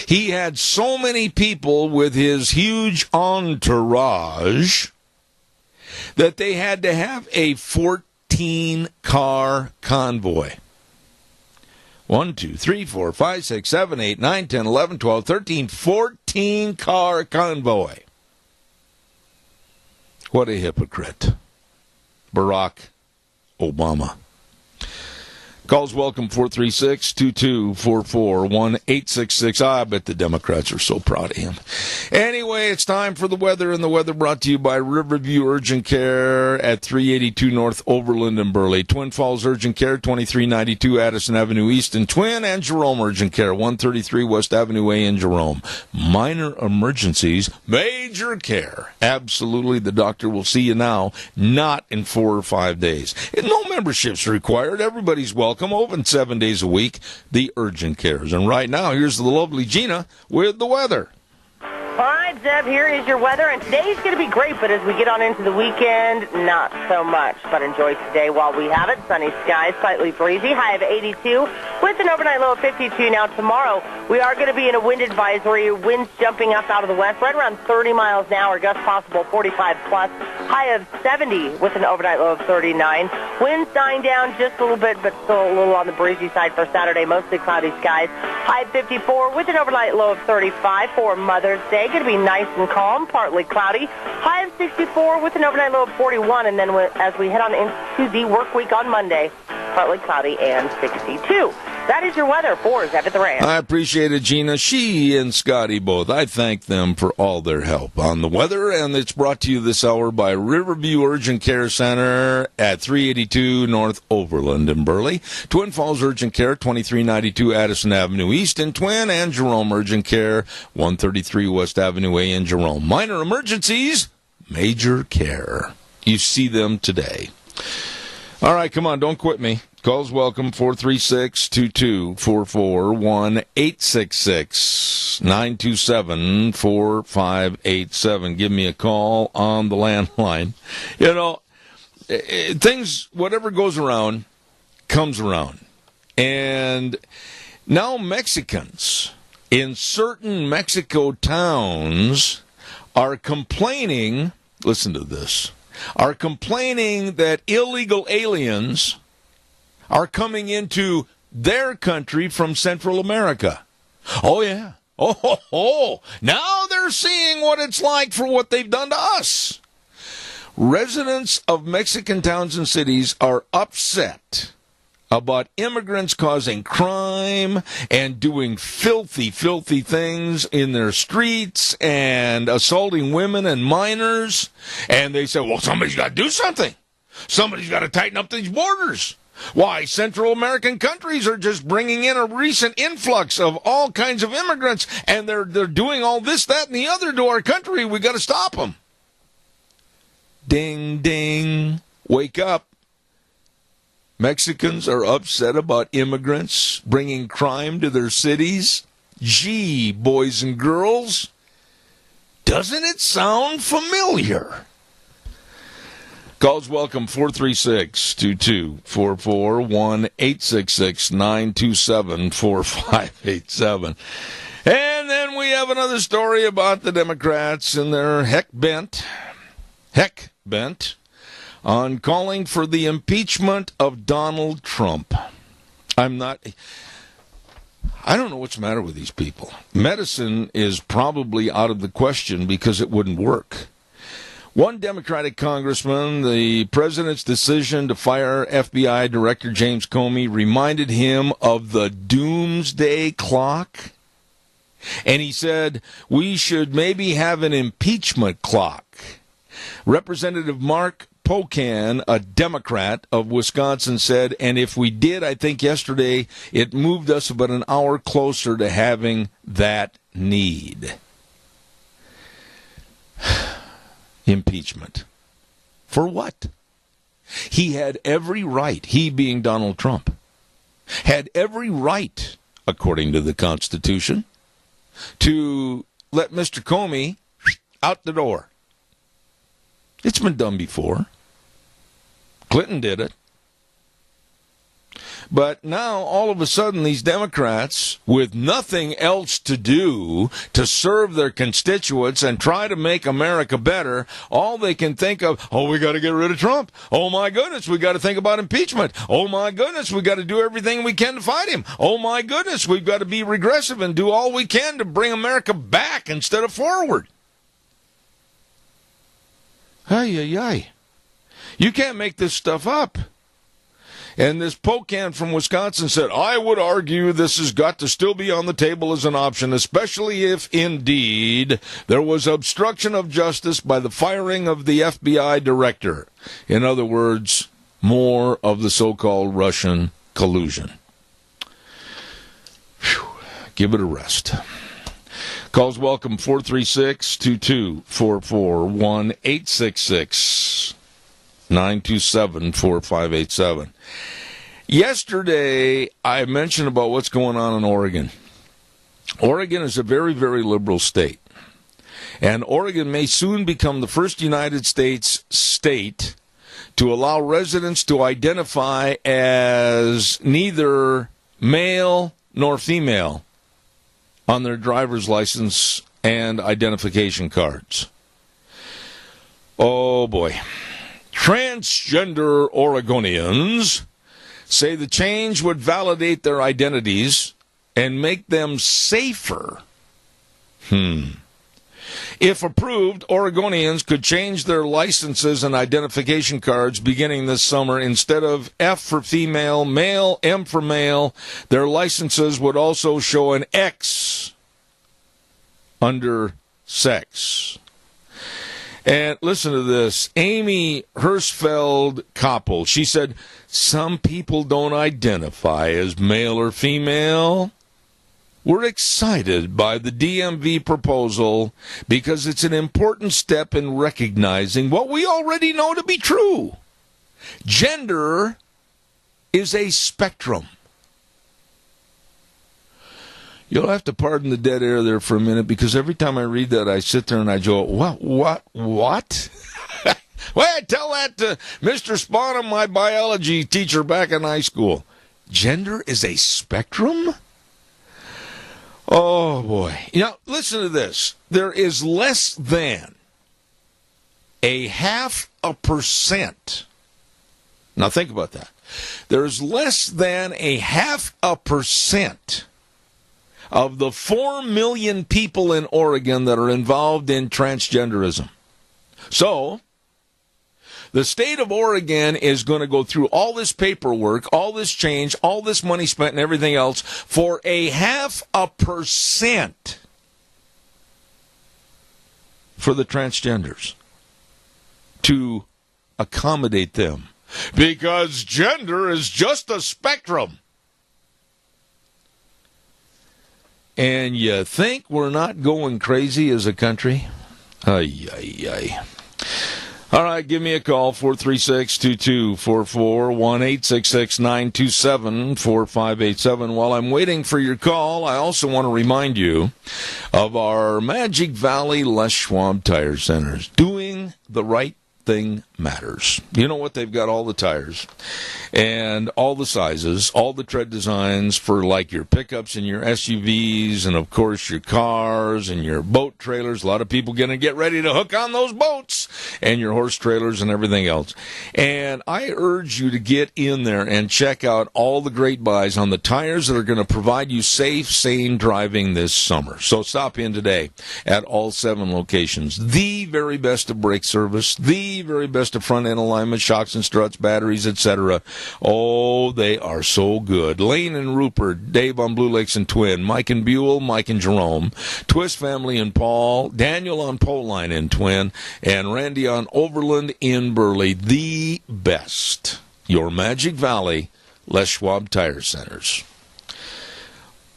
he had so many people with his huge entourage that they had to have a 14-car convoy. 1, 2, 3, 4, 5, 6, 7, 8, 9, 10, 11, 12, 13, 14-car convoy. What a hypocrite. Barack Obama. Calls welcome, 436-2244, 1-866. I bet the Democrats are so proud of him. Anyway, it's time for the weather, and the weather brought to you by Riverview Urgent Care at 382 North Overland in Burley. Twin Falls Urgent Care, 2392 Addison Avenue East in Twin, and Jerome Urgent Care, 133 West Avenue A in Jerome. Minor emergencies, major care. Absolutely, the doctor will see you now, not in 4 or 5 days. And no memberships required. Everybody's welcome. Open 7 days a week, the urgent cares. And right now, here's the lovely Gina with the weather. All right, Zeb, here is your weather, and today's going to be great, but as we get on into the weekend, not so much. But enjoy today while we have it. Sunny skies, slightly breezy, high of 82, with an overnight low of 52. Now tomorrow, we are going to be in a wind advisory, winds jumping up out of the west, right around 30 miles an hour, gust possible 45 plus, high of 70 with an overnight low of 39. Winds dying down just a little bit, but still a little on the breezy side for Saturday, mostly cloudy skies, high of 54 with an overnight low of 35 for Mother's Day. Going to be nice and calm, partly cloudy. High of 64 with an overnight low of 41. And then as we head on into the work week on Monday, partly cloudy and 62. That is your weather for Zeb at the Ranch. I appreciate it, Gina. She and Scotty both. I thank them for all their help on the weather, and it's brought to you this hour by Riverview Urgent Care Center at 382 North Overland in Burley. Twin Falls Urgent Care, 2392 Addison Avenue East in Twin, and Jerome Urgent Care, 133 West Avenue A in Jerome. Minor emergencies, major care. You see them today. All right, come on, don't quit me. Calls welcome, 436-2244, 1-866-927-4587. Give me a call on the landline. You know, things, whatever goes around, comes around. And now Mexicans in certain Mexico towns are complaining, listen to this, are complaining that illegal aliens are coming into their country from Central America. Oh, yeah. Oh. Now they're seeing what it's like for what they've done to us. Residents of Mexican towns and cities are upset about immigrants causing crime and doing filthy, filthy things in their streets and assaulting women and minors. And they say, well, somebody's got to do something. Somebody's got to tighten up these borders. Why, Central American countries are just bringing in a recent influx of all kinds of immigrants, and they're doing all this, that, and the other to our country. We got to stop them. Ding, ding. Wake up. Mexicans are upset about immigrants bringing crime to their cities. Gee, boys and girls, doesn't it sound familiar? Calls welcome 436-2244, 1-866-927-4587. And then we have another story about the Democrats and their heck bent on calling for the impeachment of Donald Trump. I don't know what's the matter with these people. Medicine is probably out of the question because it wouldn't work. One Democratic congressman, the president's decision to fire FBI Director James Comey reminded him of the doomsday clock. And he said, we should maybe have an impeachment clock. Representative Mark Pocan, a Democrat of Wisconsin, said, and if we did, I think yesterday, it moved us about an hour closer to having that need. Impeachment. For what? He had every right, he being Donald Trump, had every right, according to the Constitution, to let Mr. Comey out the door. It's been done before. Clinton did it. But now, all of a sudden, these Democrats, with nothing else to do to serve their constituents and try to make America better, all they can think of, oh, we got to get rid of Trump. Oh, my goodness, we got to think about impeachment. Oh, my goodness, we got to do everything we can to fight him. Oh, my goodness, we've got to be regressive and do all we can to bring America back instead of forward. Ay, ay, ay. You can't make this stuff up. And this Pocan from Wisconsin said, I would argue this has got to still be on the table as an option, especially if, indeed, there was obstruction of justice by the firing of the FBI director. In other words, more of the so-called Russian collusion. Whew. Give it a rest. Calls welcome 436-2244, 1-866-927-4587. Yesterday, I mentioned about what's going on in Oregon. Oregon is a very, very liberal state. And Oregon may soon become the first United States state to allow residents to identify as neither male nor female on their driver's license and identification cards. Oh, boy. Transgender Oregonians say the change would validate their identities and make them safer. If approved, Oregonians could change their licenses and identification cards beginning this summer. Instead of F for female, male, M for male, their licenses would also show an X under sex. And listen to this. Amy Hirschfeld-Koppel, she said, some people don't identify as male or female. We're excited by the DMV proposal because it's an important step in recognizing what we already know to be true. Gender is a spectrum. You'll have to pardon the dead air there for a minute because every time I read that, I sit there and I go, what? Well, I tell that to Mr. Spanham, my biology teacher back in high school. Gender is a spectrum? Oh, boy. Listen to this. There is less than 0.5%. Now, think about that. There's less than 0.5% of the 4 million people in Oregon that are involved in transgenderism. So, The state of Oregon is going to go through all this paperwork, all this change, all this money spent and everything else for 0.5% for the transgenders to accommodate them. Because gender is just a spectrum. And you think we're not going crazy as a country? Ay, ay, ay. All right, give me a call, 436-2244, 1-866-927-4587. While I'm waiting for your call, I also want to remind you of our Magic Valley Les Schwab Tire Centers. Doing the right thing matters. You know what? They've got all the tires and all the sizes, all the tread designs for like your pickups and your SUVs and, of course, your cars and your boat trailers. A lot of people going to get ready to hook on those boats and your horse trailers and everything else. And I urge you to get in there and check out all the great buys on the tires that are going to provide you safe, sane driving this summer. So stop in today at all 7 locations. The very best of brake service, the very best of front end alignment, shocks and struts, batteries, etc. Oh, they are so good. Lane and Rupert, Dave on Blue Lakes and Twin, Mike and Buell, Mike and Jerome, Twist family and Paul, Daniel on Poline in Twin, and Randy on Overland in Burley. The best. Your Magic Valley Les Schwab Tire Centers.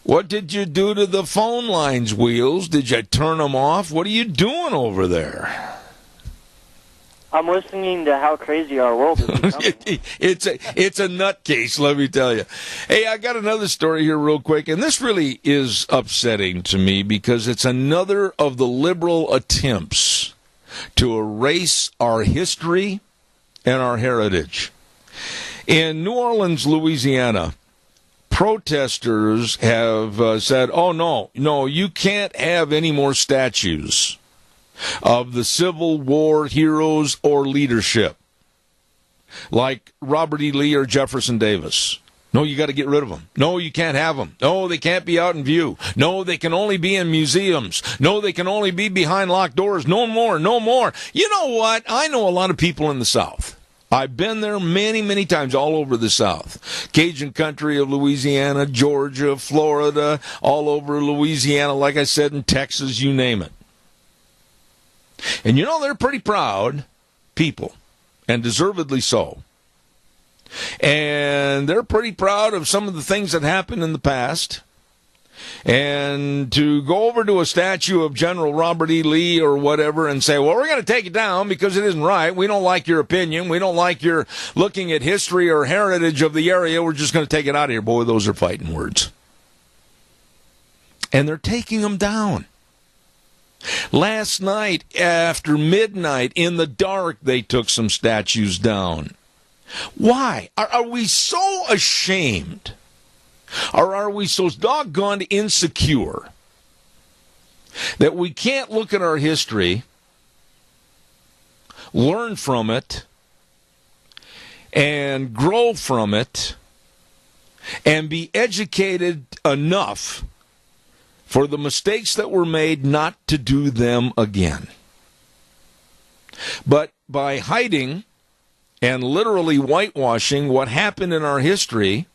What did you do to the phone lines, Wheels? Did you turn them off? What are you doing over there? I'm listening to how crazy our world is becoming. It's a nutcase, let me tell you. Hey, I got another story here real quick, and this really is upsetting to me because it's another of the liberal attempts to erase our history and our heritage. In New Orleans, Louisiana, protesters have said, oh, no, you can't have any more statues of the Civil War heroes or leadership, like Robert E. Lee or Jefferson Davis. No, you got to get rid of them. No, you can't have them. No, they can't be out in view. No, they can only be in museums. No, they can only be behind locked doors. No more, no more. You know what? I know a lot of people in the South. I've been there many, many times all over the South. Cajun country of Louisiana, Georgia, Florida, all over Louisiana, like I said, in Texas, you name it. And you know, they're pretty proud people, and deservedly so. And they're pretty proud of some of the things that happened in the past. And to go over to a statue of General Robert E. Lee or whatever and say, well, we're going to take it down because it isn't right. We don't like your opinion. We don't like your looking at history or heritage of the area. We're just going to take it out of here. Boy, those are fighting words. And they're taking them down. Last night, after midnight, in the dark, they took some statues down. Why? Are we so ashamed? Or are we so doggone insecure that we can't look at our history, learn from it, and grow from it, and be educated enough for the mistakes that were made not to do them again? But by hiding and literally whitewashing what happened in our history,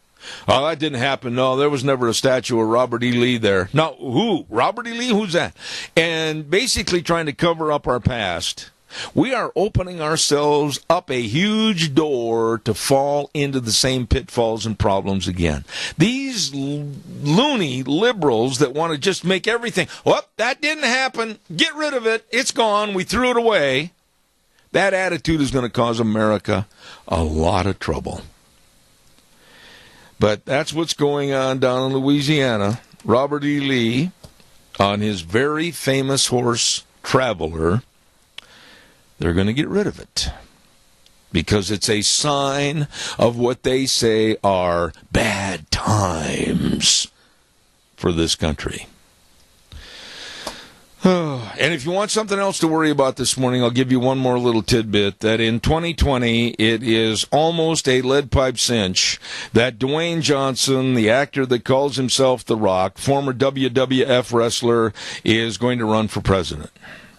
oh, that didn't happen. No, there was never a statue of Robert E. Lee there. No, who? Robert E. Lee? Who's that? And basically trying to cover up our past, we are opening ourselves up a huge door to fall into the same pitfalls and problems again. These loony liberals that want to just make everything, well, that didn't happen. Get rid of it. It's gone. We threw it away. That attitude is going to cause America a lot of trouble. But that's what's going on down in Louisiana. Robert E. Lee, on his very famous horse, Traveler, they're going to get rid of it because it's a sign of what they say are bad times for this country. And if you want something else to worry about this morning, I'll give you one more little tidbit that in 2020, it is almost a lead pipe cinch that Dwayne Johnson, the actor that calls himself The Rock, former WWF wrestler, is going to run for president.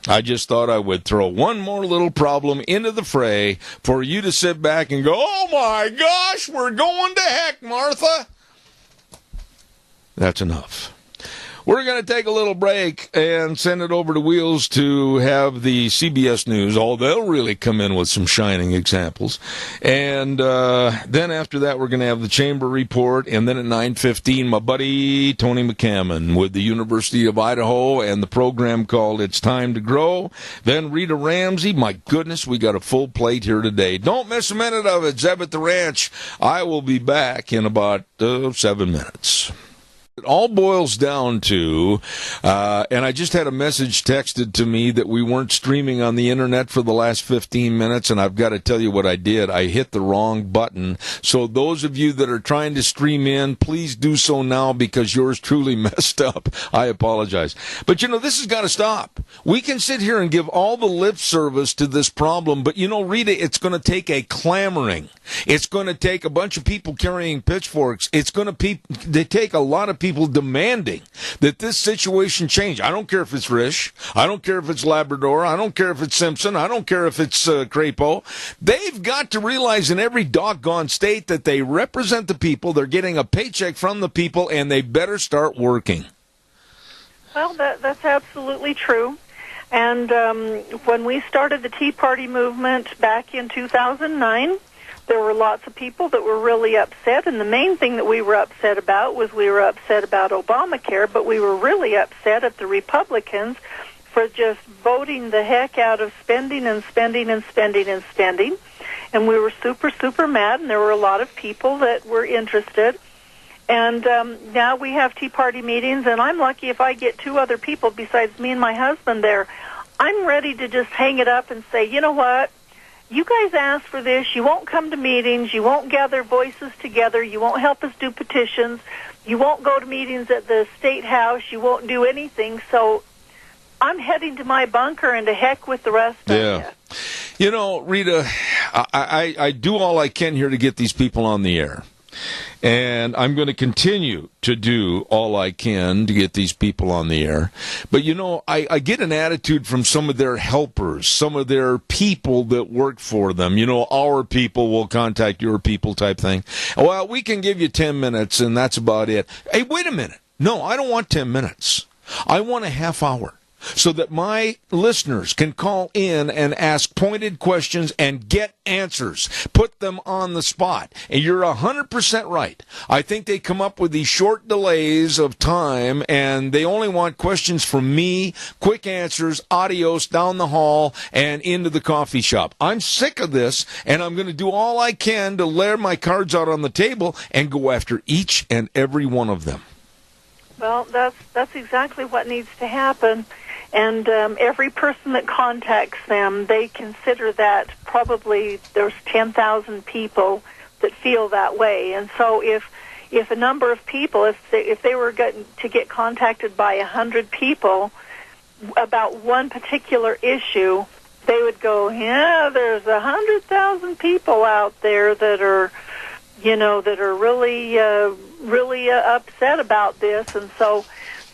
I just thought I would throw one more little problem into the fray for you to sit back and go, oh my gosh, we're going to heck, Martha. That's enough. We're going to take a little break and send it over to Wheels to have the CBS News. Oh, they'll really come in with some shining examples. And then after that, we're going to have the Chamber Report. And then at 9:15, my buddy Tony McCammon with the University of Idaho and the program called It's Time to Grow. Then Rita Ramsey. My goodness, we got a full plate here today. Don't miss a minute of it. Zeb at the Ranch. I will be back in about 7 minutes. It all boils down to, and I just had a message texted to me that we weren't streaming on the internet for the last 15 minutes, and I've got to tell you what I did. I hit the wrong button. So those of you that are trying to stream in, please do so now because yours truly messed up. I apologize. But, this has got to stop. We can sit here and give all the lip service to this problem, but, Rita, it's going to take a clamoring. It's going to take a bunch of people carrying pitchforks. It's going to take a lot of people demanding that this situation change. I don't care if it's Risch. I don't care if it's Labrador. I don't care if it's Simpson. I don't care if it's Crapo. They've got to realize in every doggone state that they represent the people. They're getting a paycheck from the people, and they better start working. Well, that's absolutely true. And when we started the Tea Party movement back in 2009, there were lots of people that were really upset, and the main thing that we were upset about was we were upset about Obamacare, but we were really upset at the Republicans for just voting the heck out of spending and spending and spending and spending. And we were super, super mad, and there were a lot of people that were interested. And now we have Tea Party meetings, and I'm lucky if I get 2 other people besides me and my husband there. I'm ready to just hang it up and say, you know what? You guys asked for this. You won't come to meetings. You won't gather voices together. You won't help us do petitions. You won't go to meetings at the State House. You won't do anything. So I'm heading to my bunker and to heck with the rest of you. Rita, I do all I can here to get these people on the air. And I'm going to continue to do all I can to get these people on the air. But, I get an attitude from some of their helpers, some of their people that work for them. Our people will contact your people type thing. Well, we can give you 10 minutes, and that's about it. Hey, wait a minute. No, I don't want 10 minutes. I want a half hour, so that my listeners can call in and ask pointed questions and get answers. Put them on the spot. And you're 100% right. I think they come up with these short delays of time, and they only want questions from me, quick answers, adios, down the hall, and into the coffee shop. I'm sick of this, and I'm going to do all I can to lay my cards out on the table and go after each and every one of them. Well, that's exactly what needs to happen. And every person that contacts them, they consider that probably there's 10,000 people that feel that way. And so if a number of people, if they were to get contacted by 100 people about one particular issue, they would go, yeah, there's 100,000 people out there that are, that are really upset about this, and so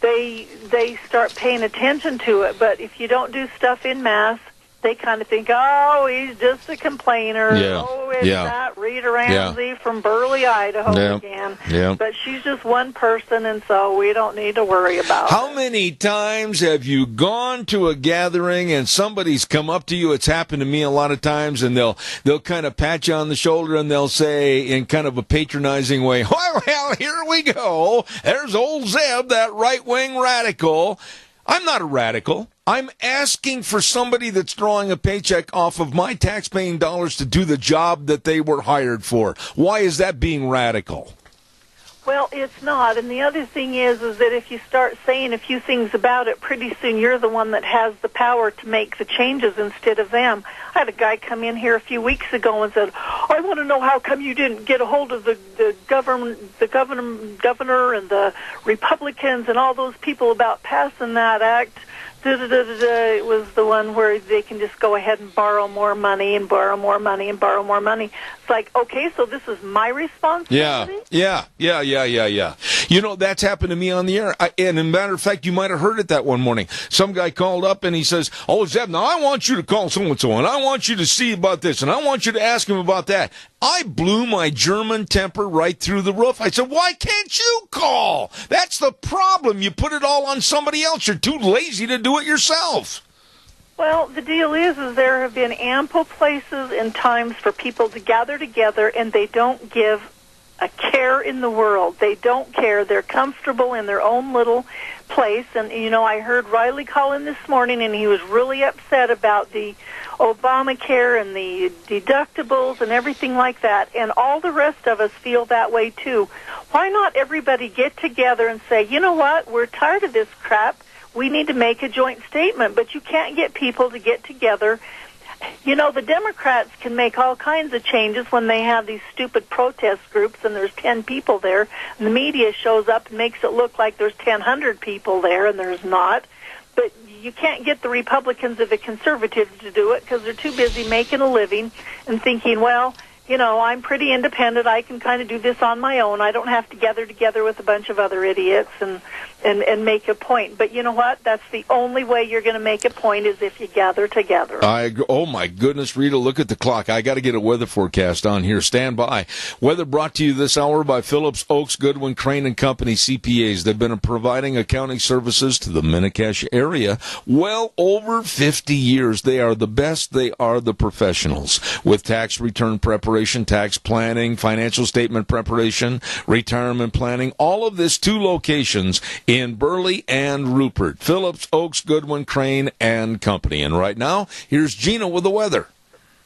they start paying attention to it. But if you don't do stuff in mass, they kind of think, oh, he's just a complainer. Yeah. Oh, it's that Rita Ramsey from Burley, Idaho again. Yeah. But she's just one person, and so we don't need to worry about How many times have you gone to a gathering and somebody's come up to you? It's happened to me a lot of times, and they'll kind of pat you on the shoulder and they'll say in kind of a patronizing way, well, here we go. There's old Zeb, that right-wing radical. I'm not a radical. I'm asking for somebody that's drawing a paycheck off of my tax-paying dollars to do the job that they were hired for. Why is that being radical? Well, it's not. And the other thing is that if you start saying a few things about it, pretty soon you're the one that has the power to make the changes instead of them. I had a guy come in here a few weeks ago and said, I want to know how come you didn't get a hold of the governor and the Republicans and all those people about passing that act. It was the one where they can just go ahead and borrow more money and borrow more money and borrow more money. It's like, okay, so this is my responsibility? Yeah. You know, that's happened to me on the air. And as a matter of fact, you might have heard it that one morning. Some guy called up and he says, "Oh, Zeb, now I want you to call so-and-so, and I want you to see about this, and I want you to ask him about that." I blew my German temper right through the roof. I said, "Why can't you call? That's the problem. You put it all on somebody else. You're too lazy to do it yourself." Well, the deal is there have been ample places and times for people to gather together, and they don't give a care in the world. They don't care. They're comfortable in their own little place. And, you know, I heard Riley call in this morning, and he was really upset about the Obamacare and the deductibles and everything like that. And all the rest of us feel that way, too. Why not everybody get together and say, you know what, we're tired of this crap. We need to make a joint statement. But you can't get people to get together. You know, the Democrats can make all kinds of changes when they have these stupid protest groups and there's 10 people there, and the media shows up and makes it look like there's 1,000 people there, and there's not. But you can't get the Republicans or the conservatives to do it because they're too busy making a living and thinking, well, you know, I'm pretty independent. I can kind of do this on my own. I don't have to gather together with a bunch of other idiots and make a point. But you know what? That's the only way you're going to make a point is if you gather together. Oh, my goodness, Rita, look at the clock. I got to get a weather forecast on here. Stand by. Weather brought to you this hour by Phillips, Oaks, Goodwin, Crane & Company, CPAs. They've been providing accounting services to the Mini-Cash area well over 50 years. They are the best. They are the professionals. With tax return preparation, tax planning, financial statement preparation, retirement planning, all of this, 2 locations in Burley and Rupert. Phillips, Oaks, Goodwin, Crane & Company. And right now, here's Gina with the weather.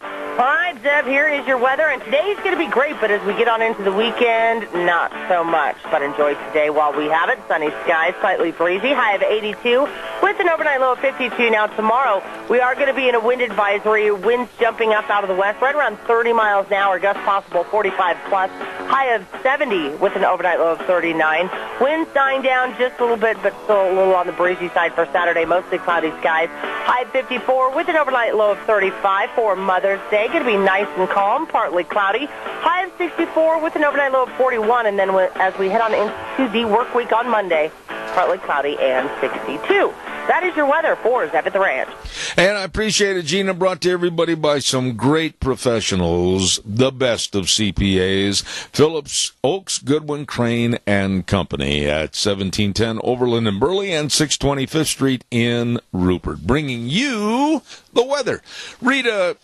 All right, Zeb, here is your weather, and today's going to be great, but as we get on into the weekend, not so much. But enjoy today while we have it. Sunny skies, slightly breezy, high of 82, with an overnight low of 52. Now tomorrow, we are going to be in a wind advisory, winds jumping up out of the west, right around 30 miles an hour, gust possible 45 plus, high of 70 with an overnight low of 39. Winds dying down just a little bit, but still a little on the breezy side for Saturday, mostly cloudy skies, high of 54 with an overnight low of 35 for Mother's Day. Going to be nice and calm, partly cloudy. High of 64 with an overnight low of 41. And then as we head on into the work week on Monday, partly cloudy and 62. That is your weather for Zeb at the Ranch. And I appreciate it, Gina, brought to everybody by some great professionals, the best of CPAs, Phillips, Oaks, Goodwin, Crane & Company at 1710 Overland in Burley and 620 Fifth Street in Rupert, bringing you the weather. Rita,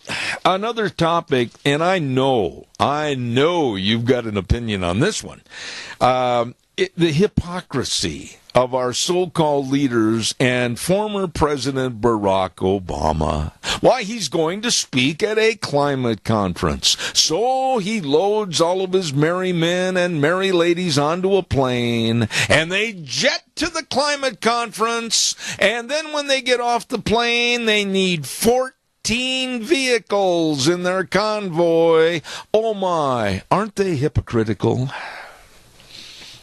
another topic, and I know you've got an opinion on this one. The hypocrisy of our so-called leaders and former President Barack Obama. Why, he's going to speak at a climate conference. So he loads all of his merry men and merry ladies onto a plane, and they jet to the climate conference, and then when they get off the plane, they need 14 vehicles in their convoy. Oh my, aren't they hypocritical?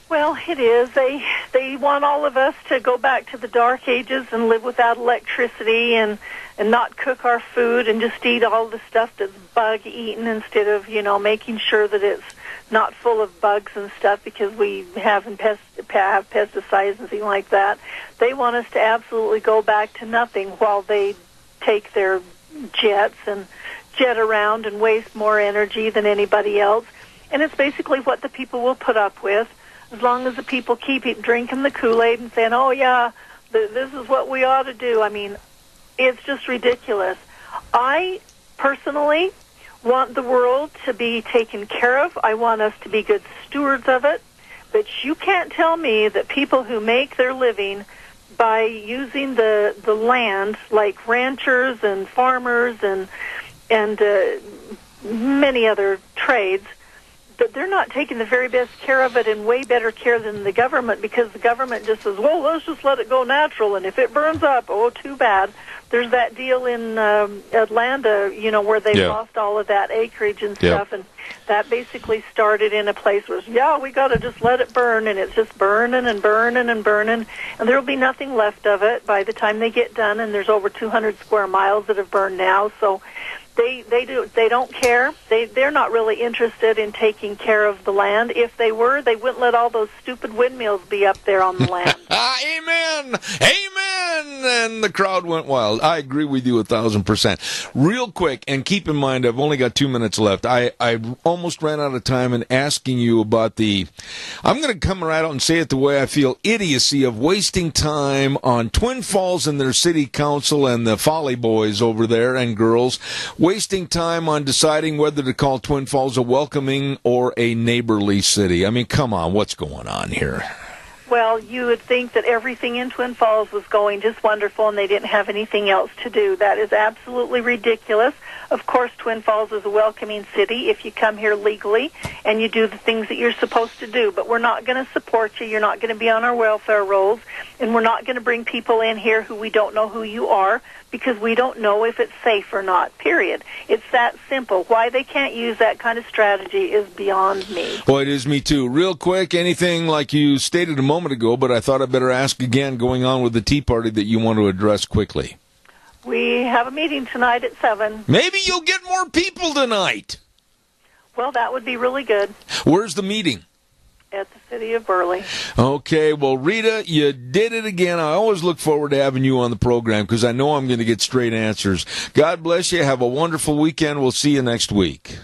Well, it is. They want all of us to go back to the dark ages and live without electricity and not cook our food and just eat all the stuff that's bug-eaten instead of, you know, making sure that it's not full of bugs and stuff because we have pesticides and things like that. They want us to absolutely go back to nothing while they take their jets and jet around and waste more energy than anybody else. And it's basically what the people will put up with. As long as the people keep drinking the Kool-Aid and saying, oh, yeah, this is what we ought to do. I mean, it's just ridiculous. I personally want the world to be taken care of. I want us to be good stewards of it. But you can't tell me that people who make their living by using the land, like ranchers and farmers and many other trades, that they're not taking the very best care of it and way better care than the government, because the government just says, well, let's just let it go natural, and if it burns up, oh, too bad. There's that deal in Atlanta, you know, where they lost all of that acreage and stuff, and that basically started in a place where, we got to just let it burn, and it's just burning and burning and burning, and there will be nothing left of it by the time they get done, and there's over 200 square miles that have burned now, so They don't care. They're not really interested in taking care of the land. If they were, they wouldn't let all those stupid windmills be up there on the land. Amen. Amen. And the crowd went wild. I agree with you 1,000%. Real quick, and keep in mind, I've only got 2 minutes left. I almost ran out of time in asking you about I'm going to come right out and say it the way I feel, idiocy of wasting time on Twin Falls and their city council and the Folly Boys over there and girls, wasting time on deciding whether to call Twin Falls a welcoming or a neighborly city. I mean, come on, what's going on here? Well, you would think that everything in Twin Falls was going just wonderful and they didn't have anything else to do. That is absolutely ridiculous. Of course, Twin Falls is a welcoming city if you come here legally and you do the things that you're supposed to do. But we're not going to support you. You're not going to be on our welfare rolls. And we're not going to bring people in here who we don't know who you are because we don't know if it's safe or not, period. It's that simple. Why they can't use that kind of strategy is beyond me. Well, it is me too. Real quick, anything like you stated a moment ago, but I thought I'd better ask again going on with the Tea Party that you want to address quickly. We have a meeting tonight at 7. Maybe you'll get more people tonight. Well, that would be really good. Where's the meeting? At the city of Burley. Okay, well, Rita, you did it again. I always look forward to having you on the program because I know I'm going to get straight answers. God bless you. Have a wonderful weekend. We'll see you next week.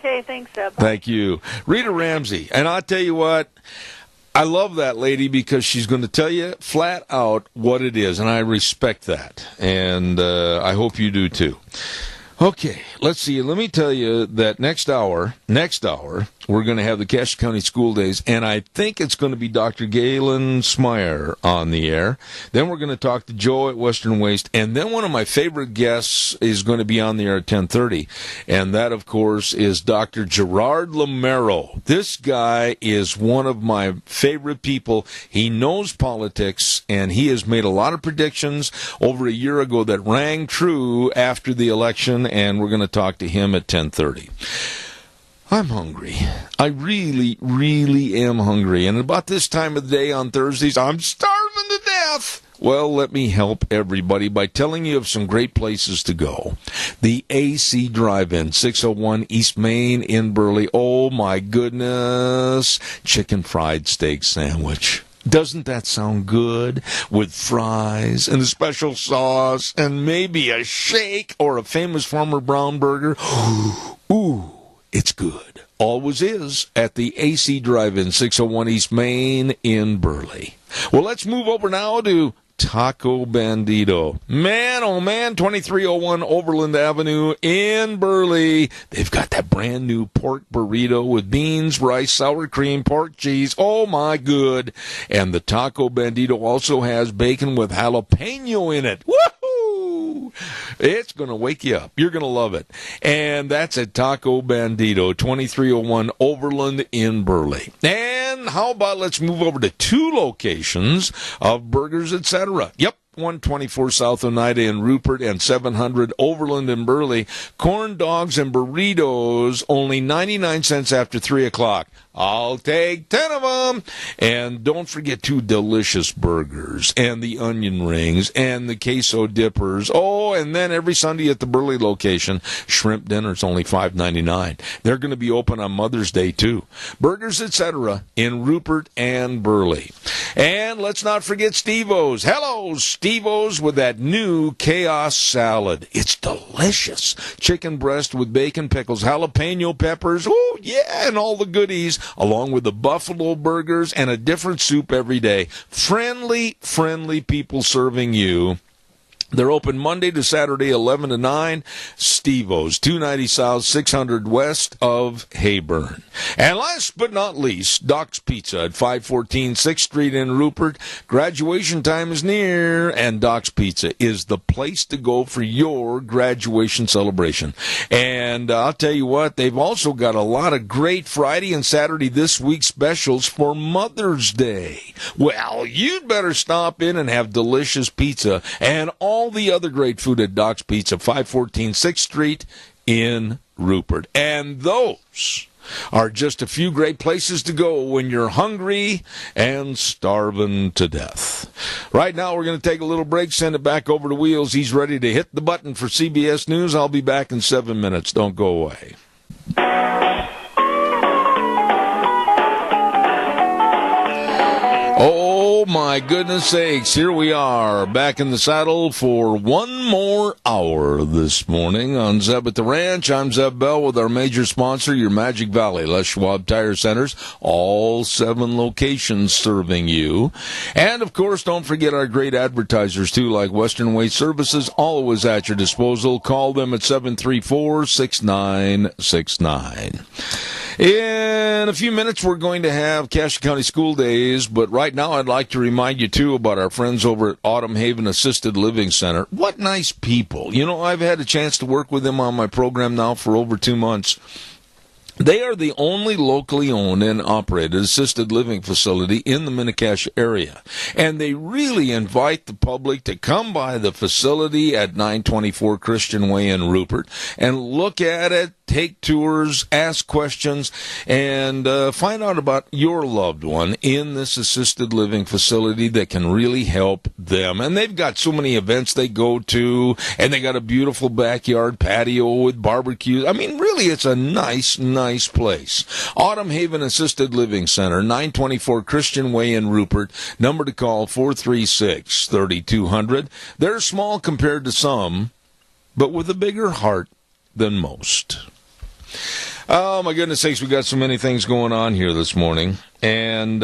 Okay, thanks, Deb. Thank you. Rita Ramsey. And I'll tell you what, I love that lady because she's going to tell you flat out what it is, and I respect that. And I hope you do too. Okay, let's see. Let me tell you that next hour, we're going to have the Cache County School Days, and I think it's going to be Dr. Galen Smyer on the air. Then we're going to talk to Joe at Western Waste, and then one of my favorite guests is going to be on the air at 10:30, and that, of course, is Dr. Gerard Lamero. This guy is one of my favorite people. He knows politics, and he has made a lot of predictions over a year ago that rang true after the election, and we're going to talk to him at 10:30. I'm hungry. I really, really am hungry. And about this time of the day on Thursdays, I'm starving to death. Well, let me help everybody by telling you of some great places to go. The AC Drive-In, 601 East Main in Burley. Oh, my goodness. Chicken fried steak sandwich. Doesn't that sound good? With fries and a special sauce and maybe a shake or a famous Farmer Brown burger. Ooh, it's good. Always is at the AC Drive-In, 601 East Main in Burley. Well, let's move over now to Taco Bandito. Man, oh man, 2301 Overland Avenue in Burley. They've got that brand new pork burrito with beans, rice, sour cream, pork cheese. Oh my good. And the Taco Bandito also has bacon with jalapeno in it. Woohoo! It's going to wake you up. You're going to love it. And that's at Taco Bandito, 2301 Overland in Burley. And how about let's move over to 2 locations of Burgers, etc. Yep. 124 South Oneida in Rupert and 700 Overland in Burley. Corn dogs and burritos, only 99 cents after 3 o'clock. I'll take 10 of them. And don't forget 2 delicious burgers and the onion rings and the queso dippers. Oh, and then every Sunday at the Burley location, shrimp dinner's only $5.99. They're going to be open on Mother's Day, too. Burgers, etc. in Rupert and Burley. And let's not forget Steve-O's. Hello, Steve-O's with that new Chaos Salad. It's delicious. Chicken breast with bacon, pickles, jalapeno peppers. Oh, yeah, and all the goodies, along with the buffalo burgers and a different soup every day. Friendly people serving you. They're open Monday to Saturday, 11 to 9. Steve-O's, 290 South, 600 West of Hayburn. And last but not least, Doc's Pizza at 514 6th Street in Rupert. Graduation time is near, and Doc's Pizza is the place to go for your graduation celebration. And I'll tell you what, they've also got a lot of great Friday and Saturday this week specials for Mother's Day. Well, you'd better stop in and have delicious pizza and all the other great food at Doc's Pizza, 514 6th Street in Rupert. And those are just a few great places to go when you're hungry and starving to death. Right now, we're going to take a little break, send it back over to Wheels. He's ready to hit the button for CBS News. I'll be back in 7 minutes. Don't go away. Oh, my goodness sakes. Here we are, back in the saddle for one more hour this morning on Zeb at the Ranch. I'm Zeb Bell with our major sponsor, your Magic Valley Les Schwab Tire Centers, all 7 locations serving you. And, of course, don't forget our great advertisers, too, like Western Waste Services, always at your disposal. Call them at 734-6969. In a few minutes, we're going to have Cache County School Days, but right now I'd like to remind you, too, about our friends over at Autumn Haven Assisted Living Center. What nice people. You know, I've had a chance to work with them on my program now for over 2 months. They are the only locally owned and operated assisted living facility in the Mini-Cache area. And they really invite the public to come by the facility at 924 Christian Way in Rupert and look at it, take tours, ask questions, and find out about your loved one in this assisted living facility that can really help them. And they've got so many events they go to, and they got a beautiful backyard patio with barbecues. I mean, really, it's a nice place. Autumn Haven Assisted Living Center, 924 Christian Way in Rupert. Number to call, 436-3200. They're small compared to some, but with a bigger heart than most. Oh, my goodness sakes, we got so many things going on here this morning. And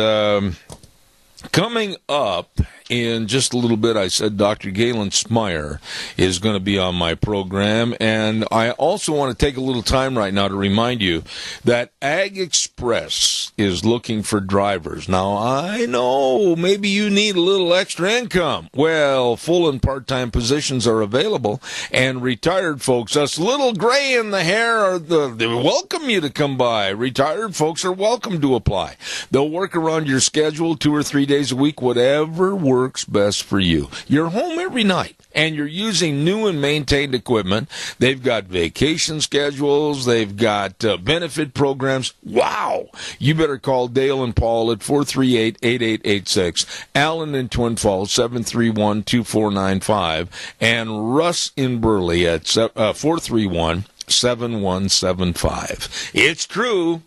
coming up in just a little bit, I said Dr. Galen Smyer is going to be on my program. And I also want to take a little time right now to remind you that Ag Express is looking for drivers. Now, I know maybe you need a little extra income. Well, full and part-time positions are available. And retired folks, us little gray in the hair, they welcome you to come by. Retired folks are welcome to apply. They'll work around your schedule 2 or 3 days a week, whatever works best for you. You're home every night, and you're using new and maintained equipment. They've got vacation schedules. They've got benefit programs. Wow! You better call Dale and Paul at 438-8886, Allen in Twin Falls, 731-2495, and Russ in Burley at 431-7175. It's true.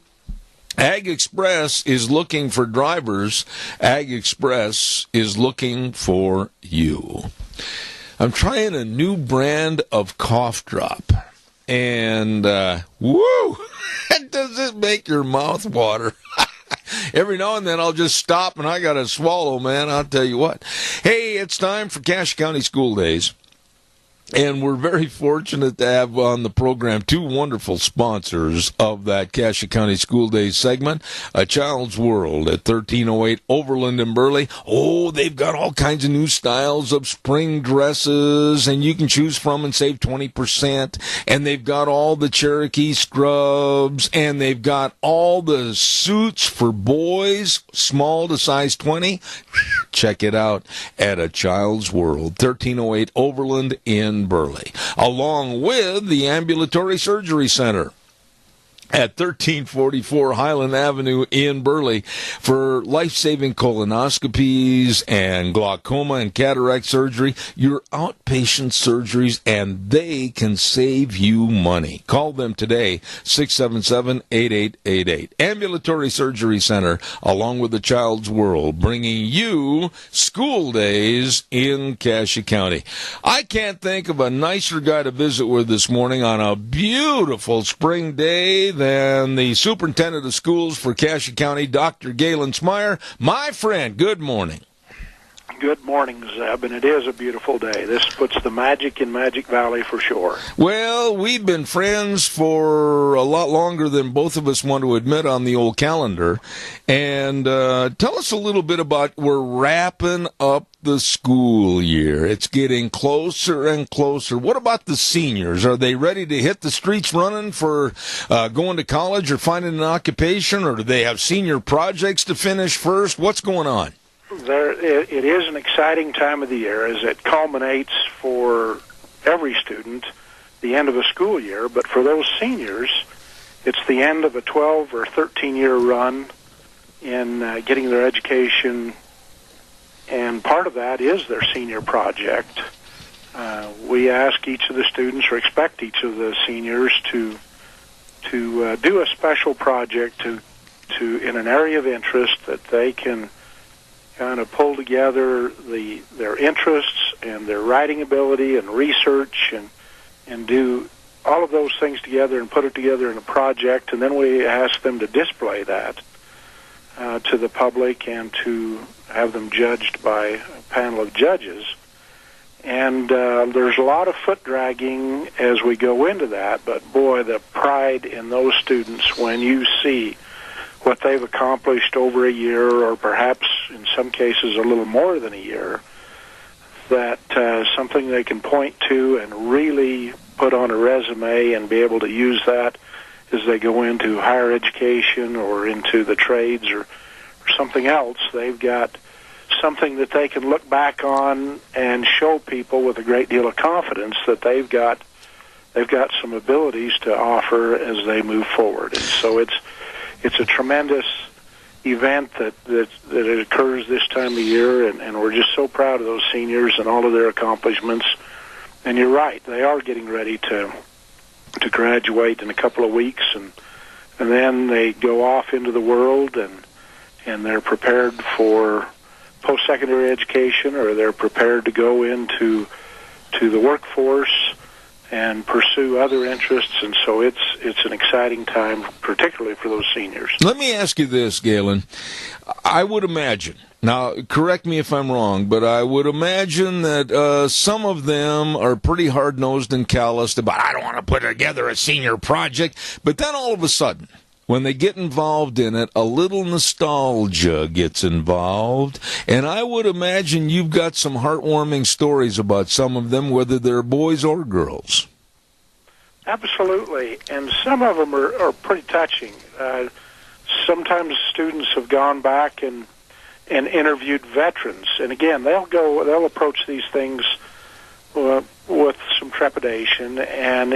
Ag Express is looking for drivers. Ag Express is looking for you. I'm trying a new brand of cough drop. And, woo! Does it make your mouth water? Every now and then I'll just stop and I got to swallow, man. I'll tell you what. Hey, it's time for Cache County School Days. And we're very fortunate to have on the program 2 wonderful sponsors of that Cache County School Days segment. A Child's World at 1308 Overland in Burley. Oh, they've got all kinds of new styles of spring dresses, and you can choose from and save 20%. And they've got all the Cherokee scrubs, and they've got all the suits for boys, small to size 20. Check it out at A Child's World, 1308 Overland in Burley, along with the Ambulatory Surgery Center at 1344 Highland Avenue in Burley for life-saving colonoscopies and glaucoma and cataract surgery, your outpatient surgeries, and they can save you money. Call them today, 677-8888. Ambulatory Surgery Center, along with the Child's World, bringing you school days in Cache County. I can't think of a nicer guy to visit with this morning on a beautiful spring day than the superintendent of schools for Cache County, Dr. Galen Smyer. My friend, good morning. Good morning, Zeb, and it is a beautiful day. This puts the magic in Magic Valley for sure. Well, we've been friends for a lot longer than both of us want to admit on the old calendar. And tell us a little bit about, we're wrapping up the school year. It's getting closer and closer. What about the seniors? Are they ready to hit the streets running for going to college or finding an occupation, or do they have senior projects to finish first? What's going on? It is an exciting time of the year as it culminates for every student the end of a school year, but for those seniors, It's the end of a 12 or 13-year run in getting their education, and part of that is their senior project. We ask each of the students, or expect each of the seniors, to do a special project to in an area of interest that they can kind of pull together their interests and their writing ability and research and do all of those things together and put it together in a project, and then we ask them to display that to the public and to have them judged by a panel of judges. And there's a lot of foot dragging as we go into that, but boy, the pride in those students when you see what they've accomplished over a year, or perhaps in some cases a little more than a year, that something they can point to and really put on a resume and be able to use that as they go into higher education or into the trades or something else. They've got something that they can look back on and show people with a great deal of confidence that they've got some abilities to offer as they move forward. And so it's a tremendous event that occurs this time of year, and we're just so proud of those seniors and all of their accomplishments. And you're right, they are getting ready to graduate in a couple of weeks, and then they go off into the world, and they're prepared for post-secondary education, or they're prepared to go into the workforce and pursue other interests, and so it's an exciting time, particularly for those seniors. Let me ask you this, Galen. I would imagine, now correct me if I'm wrong, but I would imagine that some of them are pretty hard-nosed and calloused about, I don't want to put together a senior project, but then all of a sudden, when they get involved in it, a little nostalgia gets involved, and I would imagine you've got some heartwarming stories about some of them, whether they're boys or girls. Absolutely, and some of them are pretty touching. Sometimes students have gone back and interviewed veterans, and again, they'll approach these things with some trepidation, and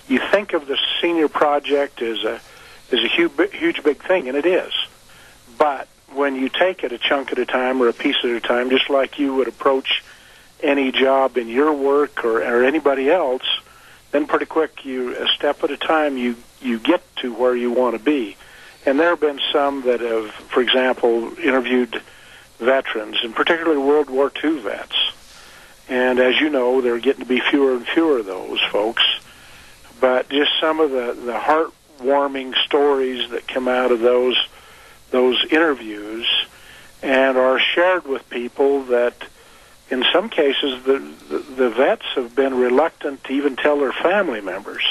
you think of the senior project as a huge big thing, and it is. But when you take it a chunk at a time or a piece at a time, just like you would approach any job in your work or anybody else, then pretty quick, a step at a time, you get to where you want to be. And there have been some that have, for example, interviewed veterans, and particularly World War II vets. And as you know, there are getting to be fewer and fewer of those folks. But just some of the heartwarming stories that come out of those interviews and are shared with people that in some cases the vets have been reluctant to even tell their family members.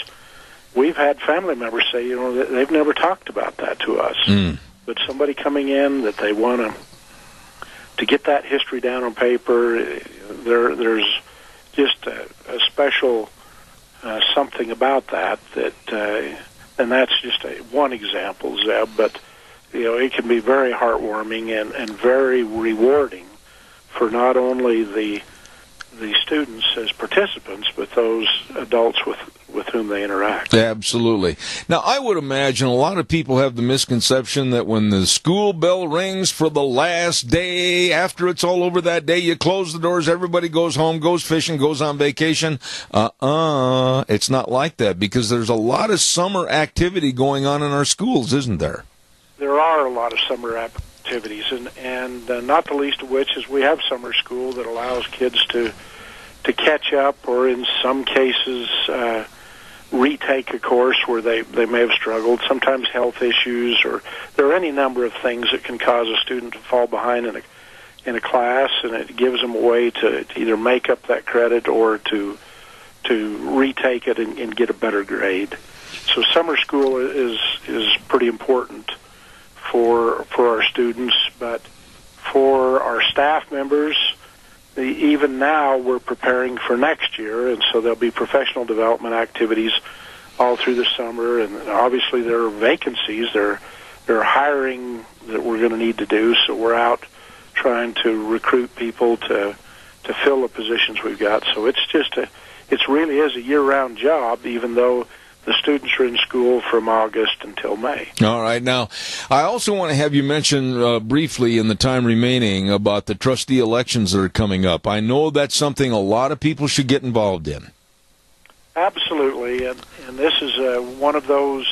We've had family members say, they've never talked about that to us. But somebody coming in that they want to get that history down on paper, there's just a special something about that, and that's just one example, Zeb, but it can be very heartwarming and very rewarding for not only the students as participants, but those adults with whom they interact. Absolutely. Now, I would imagine a lot of people have the misconception that when the school bell rings for the last day, after it's all over that day, you close the doors, everybody goes home, goes fishing, goes on vacation. It's not like that, because there's a lot of summer activity going on in our schools, isn't there? There are a lot of summer activities, and not the least of which is we have summer school that allows kids to catch up, or in some cases retake a course where they may have struggled, sometimes health issues, or there are any number of things that can cause a student to fall behind in a class, and it gives them a way to either make up that credit or to retake it and get a better grade. So summer school is pretty important for our students, but for our staff members, even now we're preparing for next year, and so there'll be professional development activities all through the summer, and obviously there are vacancies, there are hiring that we're going to need to do, so we're out trying to recruit people to fill the positions we've got. So it really is a year-round job, even though the students are in school from August until May. All right. Now, I also want to have you mention briefly in the time remaining about the trustee elections that are coming up. I know that's something a lot of people should get involved in. Absolutely, and this is one of those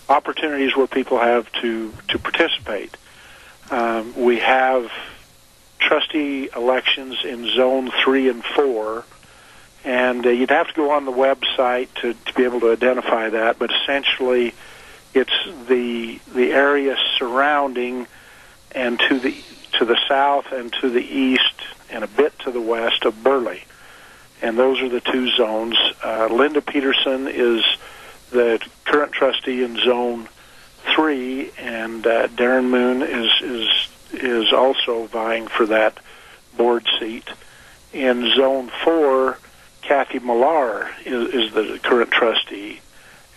opportunities where people have to participate. We have trustee elections in Zone 3 and 4, and you'd have to go on the website to be able to identify that, but essentially it's the area surrounding and to the south and to the east and a bit to the west of Burley. And those are the two zones. Linda Peterson is the current trustee in Zone 3, and Darren Moon is also vying for that board seat. In Zone 4, Kathy Millar is the current trustee,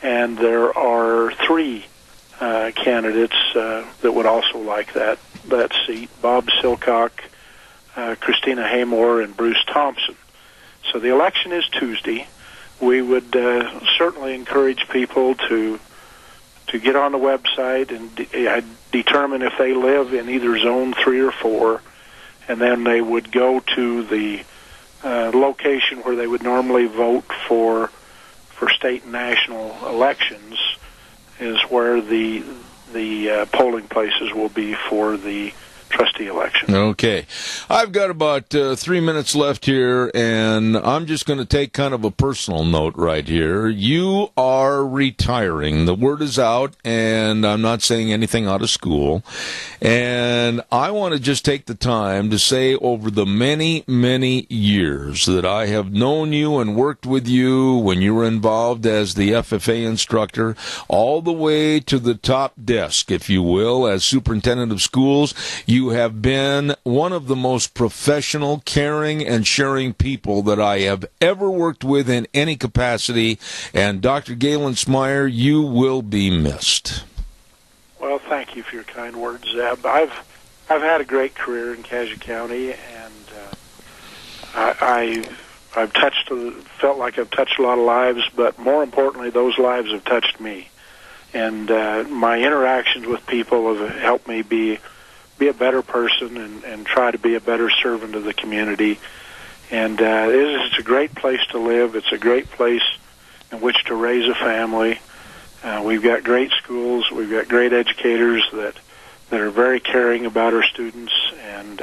and there are three candidates that would also like that seat: Bob Silcock, Christina Haymore, and Bruce Thompson. So the election is Tuesday. We would certainly encourage people to get on the website and determine if they live in either Zone 3 or 4, and then they would go to the location where they would normally vote for state and national elections, is where the polling places will be for the trustee election. Okay. I've got about 3 minutes left here, and I'm just going to take kind of a personal note right here. You are retiring. The word is out, and I'm not saying anything out of school. And I want to just take the time to say, over the many, many years that I have known you and worked with you when you were involved as the FFA instructor, all the way to the top desk, if you will, as superintendent of schools, you have been one of the most professional, caring, and sharing people that I have ever worked with in any capacity. And Dr. Galen Smyer, you will be missed. Well, thank you for your kind words, Zeb. I've had a great career in Cassia County, and I've felt like I've touched a lot of lives, but more importantly, those lives have touched me. And my interactions with people have helped me be a better person and try to be a better servant of the community. And it's a great place to live. It's a great place in which to raise a family. We've got great schools. We've got great educators that are very caring about our students. And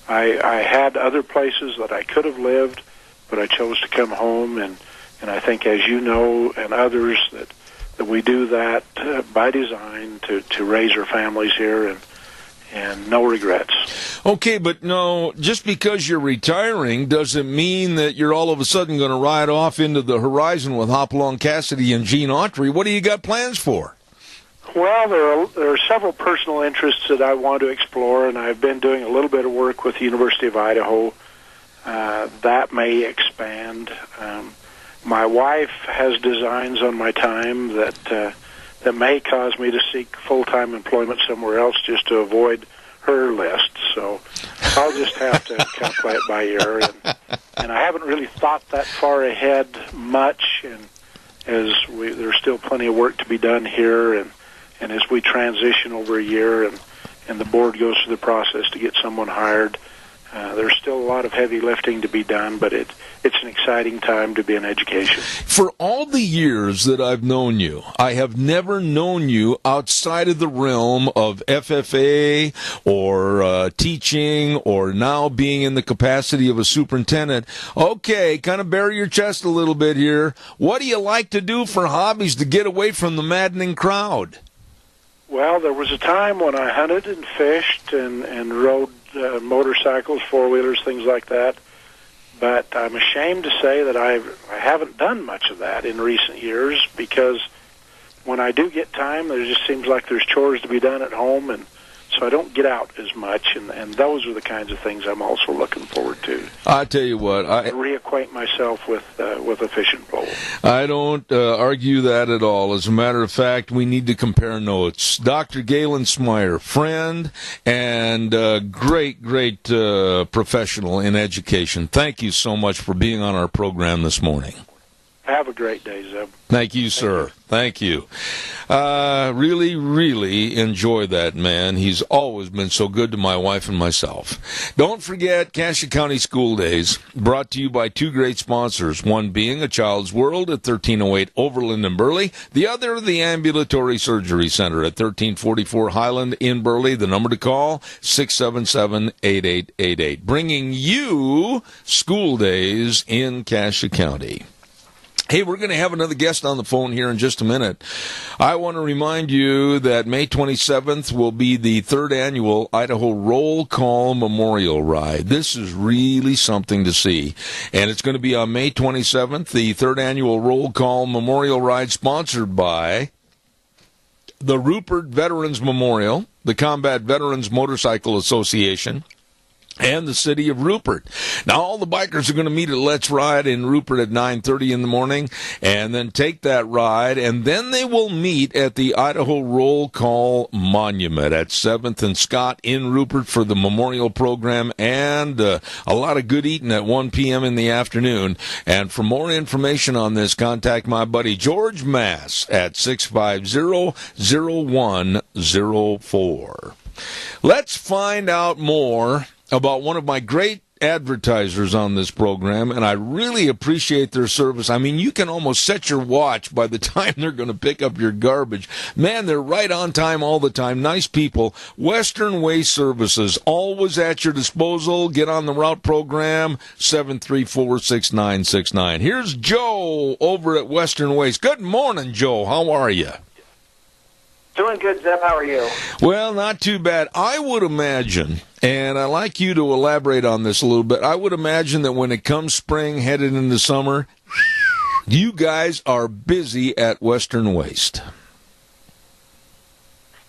I had other places that I could have lived, but I chose to come home. And I think, as you know, and others, that we do that by design to raise our families here, and no regrets. Okay, but no, just because you're retiring doesn't mean that you're all of a sudden going to ride off into the horizon with Hopalong Cassidy and Gene Autry. What do you got plans for? Well, there are several personal interests that I want to explore, and I've been doing a little bit of work with the University of Idaho. That may expand. My wife has designs on my time that may cause me to seek full-time employment somewhere else just to avoid her list. So I'll just have to kind of play it by ear. And I haven't really thought that far ahead much, and there's still plenty of work to be done here, and as we transition over a year and the board goes through the process to get someone hired, there's still a lot of heavy lifting to be done, but it's an exciting time to be in education. For all the years that I've known you, I have never known you outside of the realm of FFA or teaching or now being in the capacity of a superintendent. Okay, kind of bare your chest a little bit here. What do you like to do for hobbies to get away from the maddening crowd? Well, there was a time when I hunted and fished and rode motorcycles, four-wheelers, things like that. But I'm ashamed to say that I haven't done much of that in recent years, because when I do get time, there just seems like there's chores to be done at home, and so I don't get out as much, and those are the kinds of things I'm also looking forward to. I tell you what, I reacquaint myself with a fishing pole. I don't argue that at all. As a matter of fact, we need to compare notes. Dr. Galen Smyer, friend and great professional in education. Thank you so much for being on our program this morning. Have a great day, Zeb. Thank you, sir. Thank you. Really, really enjoy that man. He's always been so good to my wife and myself. Don't forget Cassia County School Days, brought to you by two great sponsors, one being A Child's World at 1308 Overland in Burley, the other the Ambulatory Surgery Center at 1344 Highland in Burley. The number to call, 677-8888. Bringing you School Days in Cassia County. Hey, we're going to have another guest on the phone here in just a minute. I want to remind you that May 27th will be the third annual Idaho Roll Call Memorial Ride. This is really something to see. And it's going to be on May 27th, the third annual Roll Call Memorial Ride, sponsored by the Rupert Veterans Memorial, the Combat Veterans Motorcycle Association, and the city of Rupert. Now, all the bikers are going to meet at Let's Ride in Rupert at 9:30 in the morning, and then take that ride, and then they will meet at the Idaho Roll Call Monument at 7th and Scott in Rupert for the memorial program, and a lot of good eating at 1 p.m. in the afternoon. And for more information on this, contact my buddy George Mass at 650-0104. Let's find out more about one of my great advertisers on this program, and I really appreciate their service. I mean, you can almost set your watch by the time they're going to pick up your garbage. Man, they're right on time all the time. Nice people. Western Waste Services, always at your disposal. Get on the route program, 734-6969. Here's Joe over at Western Waste. Good morning, Joe. How are you? Doing good, Zeb. How are you? Well, not too bad. I would imagine, and I'd like you to elaborate on this a little bit, I would imagine that when it comes spring, headed into summer, you guys are busy at Western Waste.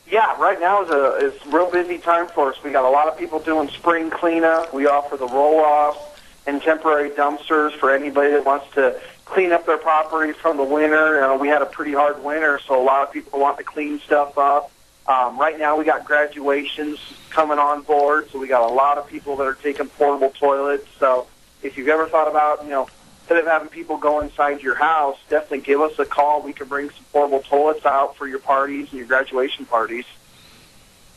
Yeah, right now is a real busy time for us. We got a lot of people doing spring cleanup. We offer the roll-offs and temporary dumpsters for anybody that wants to clean up their property from the winter. We had a pretty hard winter, so a lot of people want to clean stuff up. Right now we got graduations coming on board, so we got a lot of people that are taking portable toilets. So if you've ever thought about, instead of having people go inside your house, definitely give us a call. We can bring some portable toilets out for your parties and your graduation parties.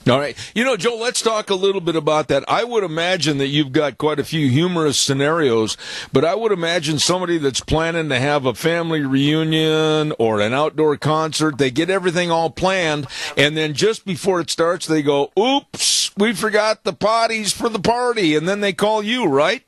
All right. Joe, let's talk a little bit about that. I would imagine that you've got quite a few humorous scenarios, but I would imagine somebody that's planning to have a family reunion or an outdoor concert, they get everything all planned, and then just before it starts, they go, oops, we forgot the potties for the party, and then they call you, right?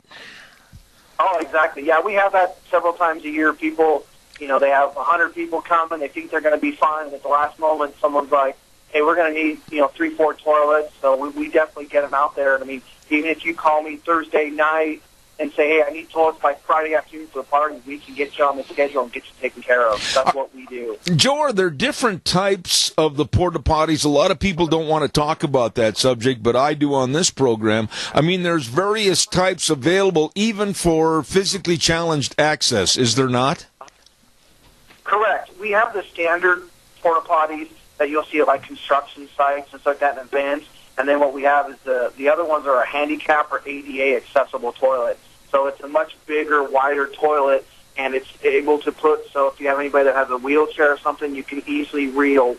Oh, exactly. Yeah, we have that several times a year. People, they have 100 people coming, they think they're going to be fine, and at the last moment, someone's like, hey, we're going to need, 3-4 toilets, so we definitely get them out there. I mean, even if you call me Thursday night and say, hey, I need toilets by Friday afternoon for the party, we can get you on the schedule and get you taken care of. That's what we do. Joe, are there different types of the porta potties? A lot of people don't want to talk about that subject, but I do on this program. I mean, there's various types available, even for physically challenged access, is there not? Correct. We have the standard porta potties that you'll see at like construction sites and stuff like that in events. And then what we have is the other ones are a handicap or ADA accessible toilet. So it's a much bigger, wider toilet, and it's able to put, so if you have anybody that has a wheelchair or something, you can easily wheel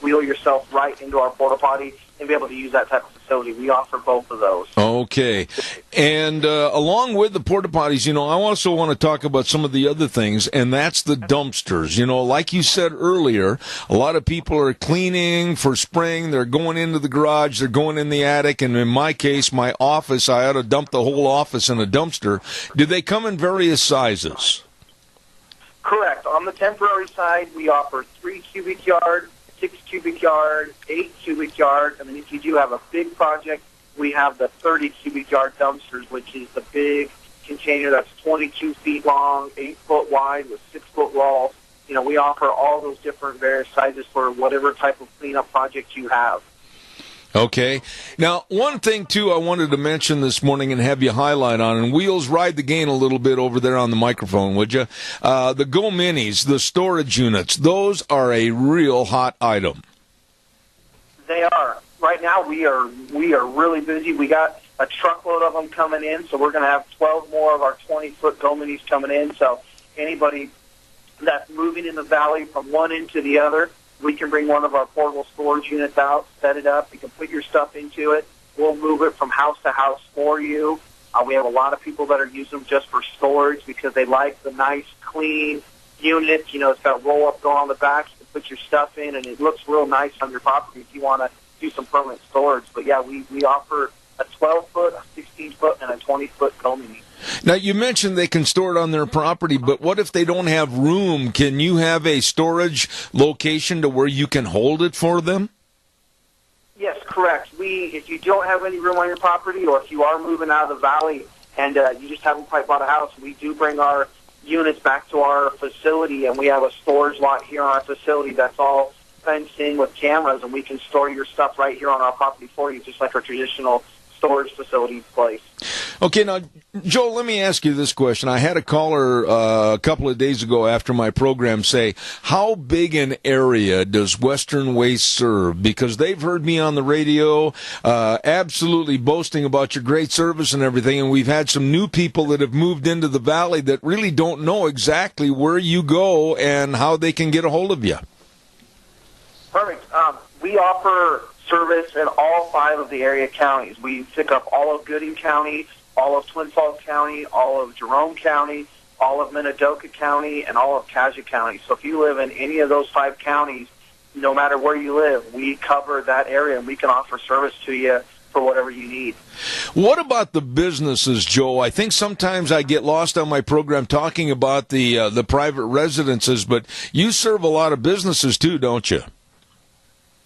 yourself right into our porta potty and be able to use that type of facility. We offer both of those. Okay. And along with the porta potties, I also want to talk about some of the other things, and that's the dumpsters. Like you said earlier, a lot of people are cleaning for spring. They're going into the garage. They're going in the attic. And in my case, my office, I ought to dump the whole office in a dumpster. Do they come in various sizes? Correct. On the temporary side, we offer 3 cubic yard, 6 cubic yard, 8 cubic yard, and then if you do have a big project, we have the 30 cubic yard dumpsters, which is the big container that's 22 feet long, 8 foot wide with 6 foot walls. We offer all those different various sizes for whatever type of cleanup project you have. Okay. Now, one thing, too, I wanted to mention this morning and have you highlight on, and Wheels, ride the gain a little bit over there on the microphone, would you? The Go Minis, the storage units, those are a real hot item. They are. Right now, we are really busy. We got a truckload of them coming in, so we're going to have 12 more of our 20-foot Go Minis coming in, so anybody that's moving in the valley from one end to the other, we can bring one of our portable storage units out, set it up. You can put your stuff into it. We'll move it from house to house for you. We have a lot of people that are using them just for storage because they like the nice, clean unit. You know, it's got a roll-up door on the back. You can put your stuff in, and it looks real nice on your property if you want to do some permanent storage. But, yeah, we offer a 12-foot, a 16-foot, and a 20-foot co-mini. Now, you mentioned they can store it on their property, but what if they don't have room? Can you have a storage location to where you can hold it for them? Yes, correct. If you don't have any room on your property, or if you are moving out of the valley and you just haven't quite bought a house, we do bring our units back to our facility, and we have a storage lot here on our facility that's all fenced in with cameras, and we can store your stuff right here on our property for you, just like our traditional storage facility place. Okay, now, Joe, let me ask you this question. I had a caller a couple of days ago after my program say, how big an area does Western Waste serve? Because they've heard me on the radio absolutely boasting about your great service and everything, and we've had some new people that have moved into the valley that really don't know exactly where you go and how they can get a hold of you. Perfect. We offer service in all 5 of the area counties. We pick up all of Gooding County, all of Twin Falls County, all of Jerome County, all of Minidoka County, and all of Cassia County. So if you live in any of those 5 counties, no matter where you live, we cover that area, and we can offer service to you for whatever you need. What about the businesses, Joe? I think sometimes I get lost on my program talking about the private residences, but you serve a lot of businesses too, don't you?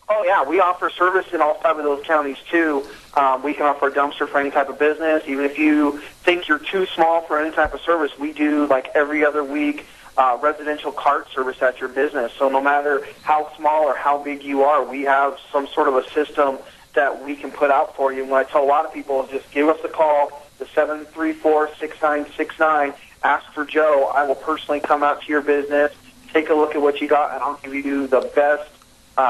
Oh, yeah, we offer service in all 5 of those counties, too. We can offer a dumpster for any type of business. Even if you think you're too small for any type of service, we do, like every other week, residential cart service at your business. So no matter how small or how big you are, we have some sort of a system that we can put out for you. And what I tell a lot of people is just give us a call, the 734-6969, ask for Joe. I will personally come out to your business, take a look at what you got, and I'll give you the best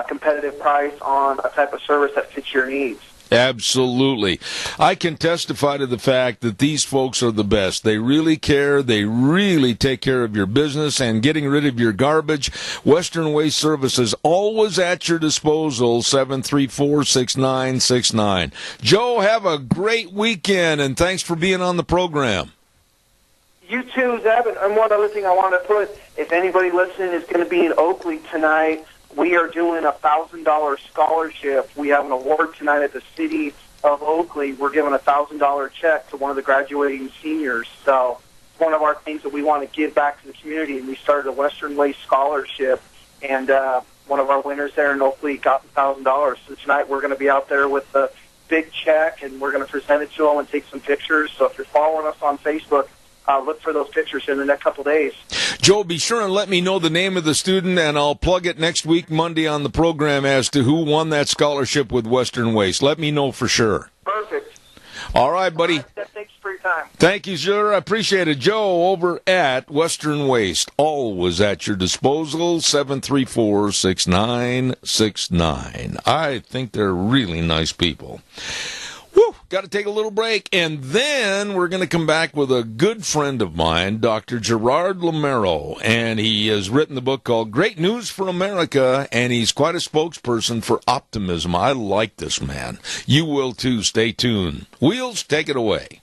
competitive price on a type of service that fits your needs. Absolutely. I can testify to the fact that these folks are the best. They really care. They really take care of your business and getting rid of your garbage. Western Waste Services, always at your disposal, 734-6969. Joe, have a great weekend, and thanks for being on the program. You too, Zeb. And one other thing I want to put, if anybody listening is going to be in Oakley tonight, we are doing a $1,000 scholarship. We have an award tonight at the city of Oakley. We're giving a $1,000 check to one of the graduating seniors. So it's one of our things that we want to give back to the community. And we started a Western Waste scholarship, and one of our winners there in Oakley got the $1,000. So tonight we're going to be out there with the big check, and we're going to present it to them and take some pictures. So if you're following us on Facebook, look for those pictures in the next couple of days. Joe, be sure and let me know the name of the student, and I'll plug it next week, Monday, on the program as to who won that scholarship with Western Waste. Let me know for sure. Perfect. All right, buddy. All right, thanks for your time. Thank you, sir. I appreciate it. Joe over at Western Waste, always at your disposal, 734-6969. I think they're really nice people. Woo! Got to take a little break, and then we're going to come back with a good friend of mine, Dr. Gerard Lamero, and he has written the book called Great News for America, and he's quite a spokesperson for optimism. I like this man. You will too. Stay tuned. Wheels, take it away.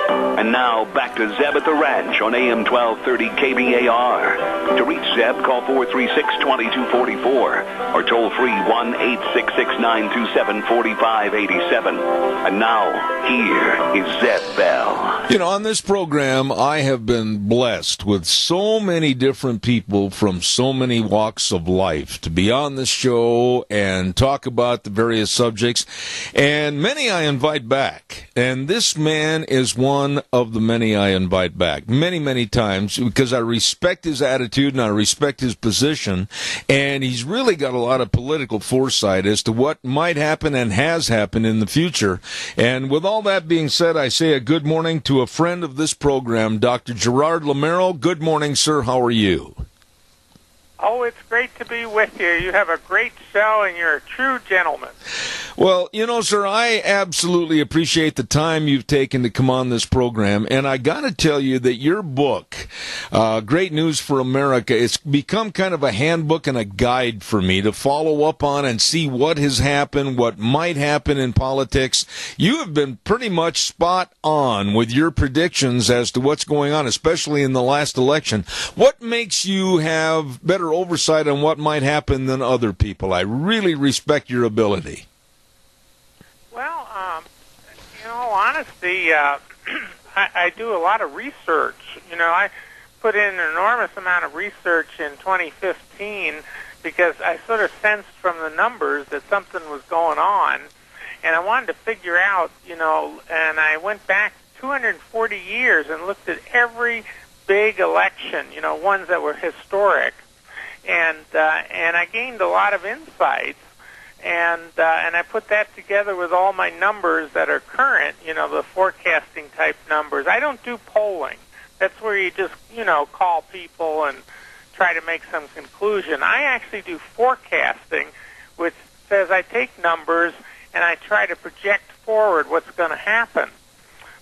And now, back to Zeb at the Ranch on AM 1230 KBAR. To reach Zeb, call 436-2244 or toll free 1-866-927-4587. And now, here is Zeb Bell. You know, on this program, I have been blessed with so many different people from so many walks of life to be on this show and talk about the various subjects. And many I invite back. And this man is one of the many I invite back many, many times because I respect his attitude and I respect his position, and he's really got a lot of political foresight as to what might happen and has happened in the future. And with all that being said, I say a good morning to a friend of this program, Dr. Gerard Lamero. Good morning, sir. How are you? Oh, it's great to be with you. You have a great show, and you're a true gentleman. Well, you know, sir, I absolutely appreciate the time you've taken to come on this program, and I got to tell you that your book, Great News for America, it's become kind of a handbook and a guide for me to follow up on and see what has happened, what might happen in politics. You have been pretty much spot on with your predictions as to what's going on, especially in the last election. What makes you have better oversight on what might happen than other people? I really respect your ability. Well, in all honesty, I do a lot of research. You know, I put in an enormous amount of research in 2015 because I sort of sensed from the numbers that something was going on, and I wanted to figure out, you know, and I went back 240 years and looked at every big election, you know, ones that were historic, and I gained a lot of insights. And I put that together with all my numbers that are current, you know, the forecasting type numbers. I don't do polling. That's where you just, you know, call people and try to make some conclusion. I actually do forecasting, which says I take numbers and I try to project forward what's going to happen.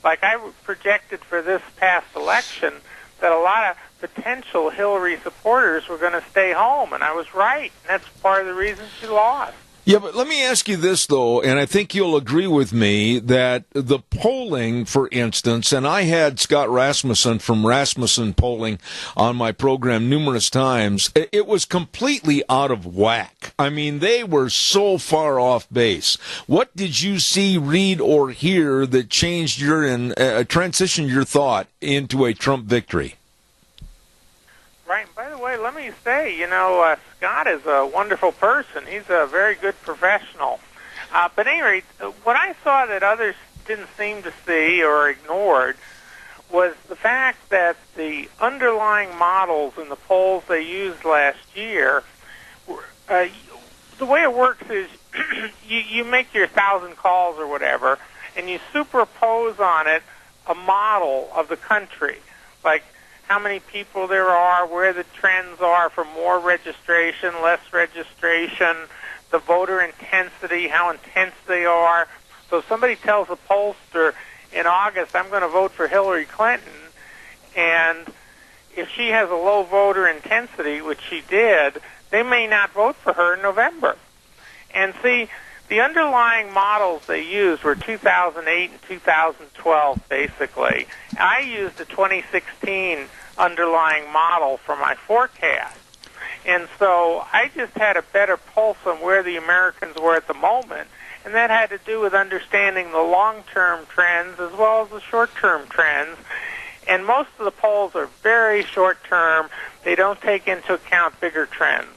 Like I projected for this past election that a lot of potential Hillary supporters were going to stay home, and I was right. And that's part of the reason she lost. Yeah, but let me ask you this, though, and I think you'll agree with me that the polling, for instance, and I had Scott Rasmussen from Rasmussen Polling on my program numerous times, it was completely out of whack. I mean, they were so far off base. What did you see, read, or hear that changed your transitioned your thought into a Trump victory? Right. By the way, let me say, you know, Scott is a wonderful person. He's a very good professional. But at any rate, what I saw that others didn't seem to see or ignored was the fact that the underlying models in the polls they used last year, the way it works is you make your 1,000 calls or whatever, and you superimpose on it a model of the country, like how many people there are, where the trends are for more registration, less registration, the voter intensity, how intense they are. So if somebody tells a pollster in August, I'm going to vote for Hillary Clinton, and if she has a low voter intensity, which she did, they may not vote for her in November. And see, the underlying models they used were 2008 and 2012, basically. I used a 2016 underlying model for my forecast. And so I just had a better pulse on where the Americans were at the moment, and that had to do with understanding the long-term trends as well as the short-term trends. And most of the polls are very short-term. They don't take into account bigger trends.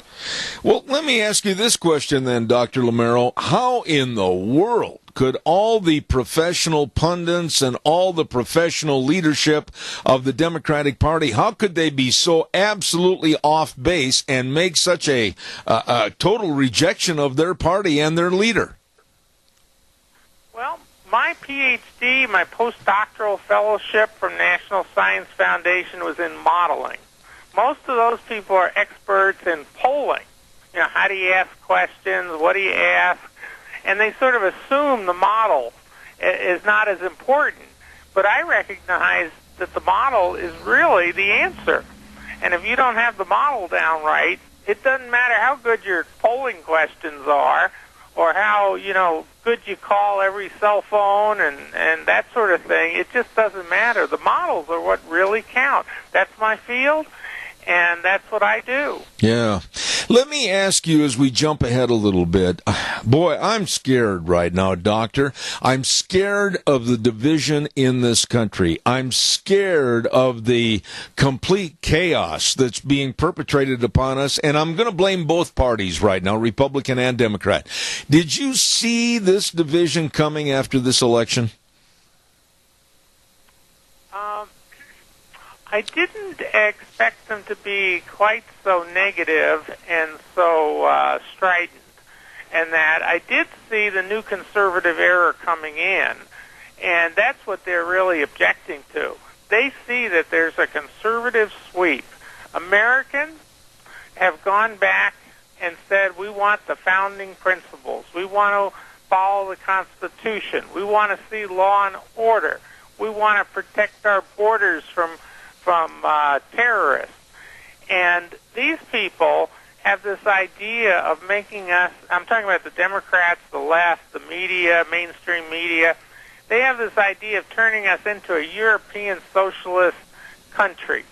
Well, let me ask you this question then, Dr. Lamero. How in the world could all the professional pundits and all the professional leadership of the Democratic Party, how could they be so absolutely off base and make such a total rejection of their party and their leader? Well, my PhD, my postdoctoral fellowship from National Science Foundation was in modeling. Most of those people are experts in polling. You know, how do you ask questions? What do you ask? And they sort of assume the model is not as important. But I recognize that the model is really the answer. And if you don't have the model down right, it doesn't matter how good your polling questions are or how, you know, good you call every cell phone and that sort of thing. It just doesn't matter. The models are what really count. That's my field. And that's what I do. Yeah. Let me ask you as we jump ahead a little bit. Boy, I'm scared right now, Doctor. I'm scared of the division in this country. I'm scared of the complete chaos that's being perpetrated upon us, and I'm going to blame both parties right now, Republican and Democrat. Did you see this division coming after this election? I didn't expect them to be quite so negative and so strident, and that I did see the new conservative era coming in, and that's what they're really objecting to. They see that there's a conservative sweep. Americans, have gone back and said, we want the founding principles. We want to follow the Constitution. We want to see law and order. We want to protect our borders from terrorists. And these people have this idea of making us, I'm talking about the Democrats, the left, the media, mainstream media, they have this idea of turning us into a European socialist country.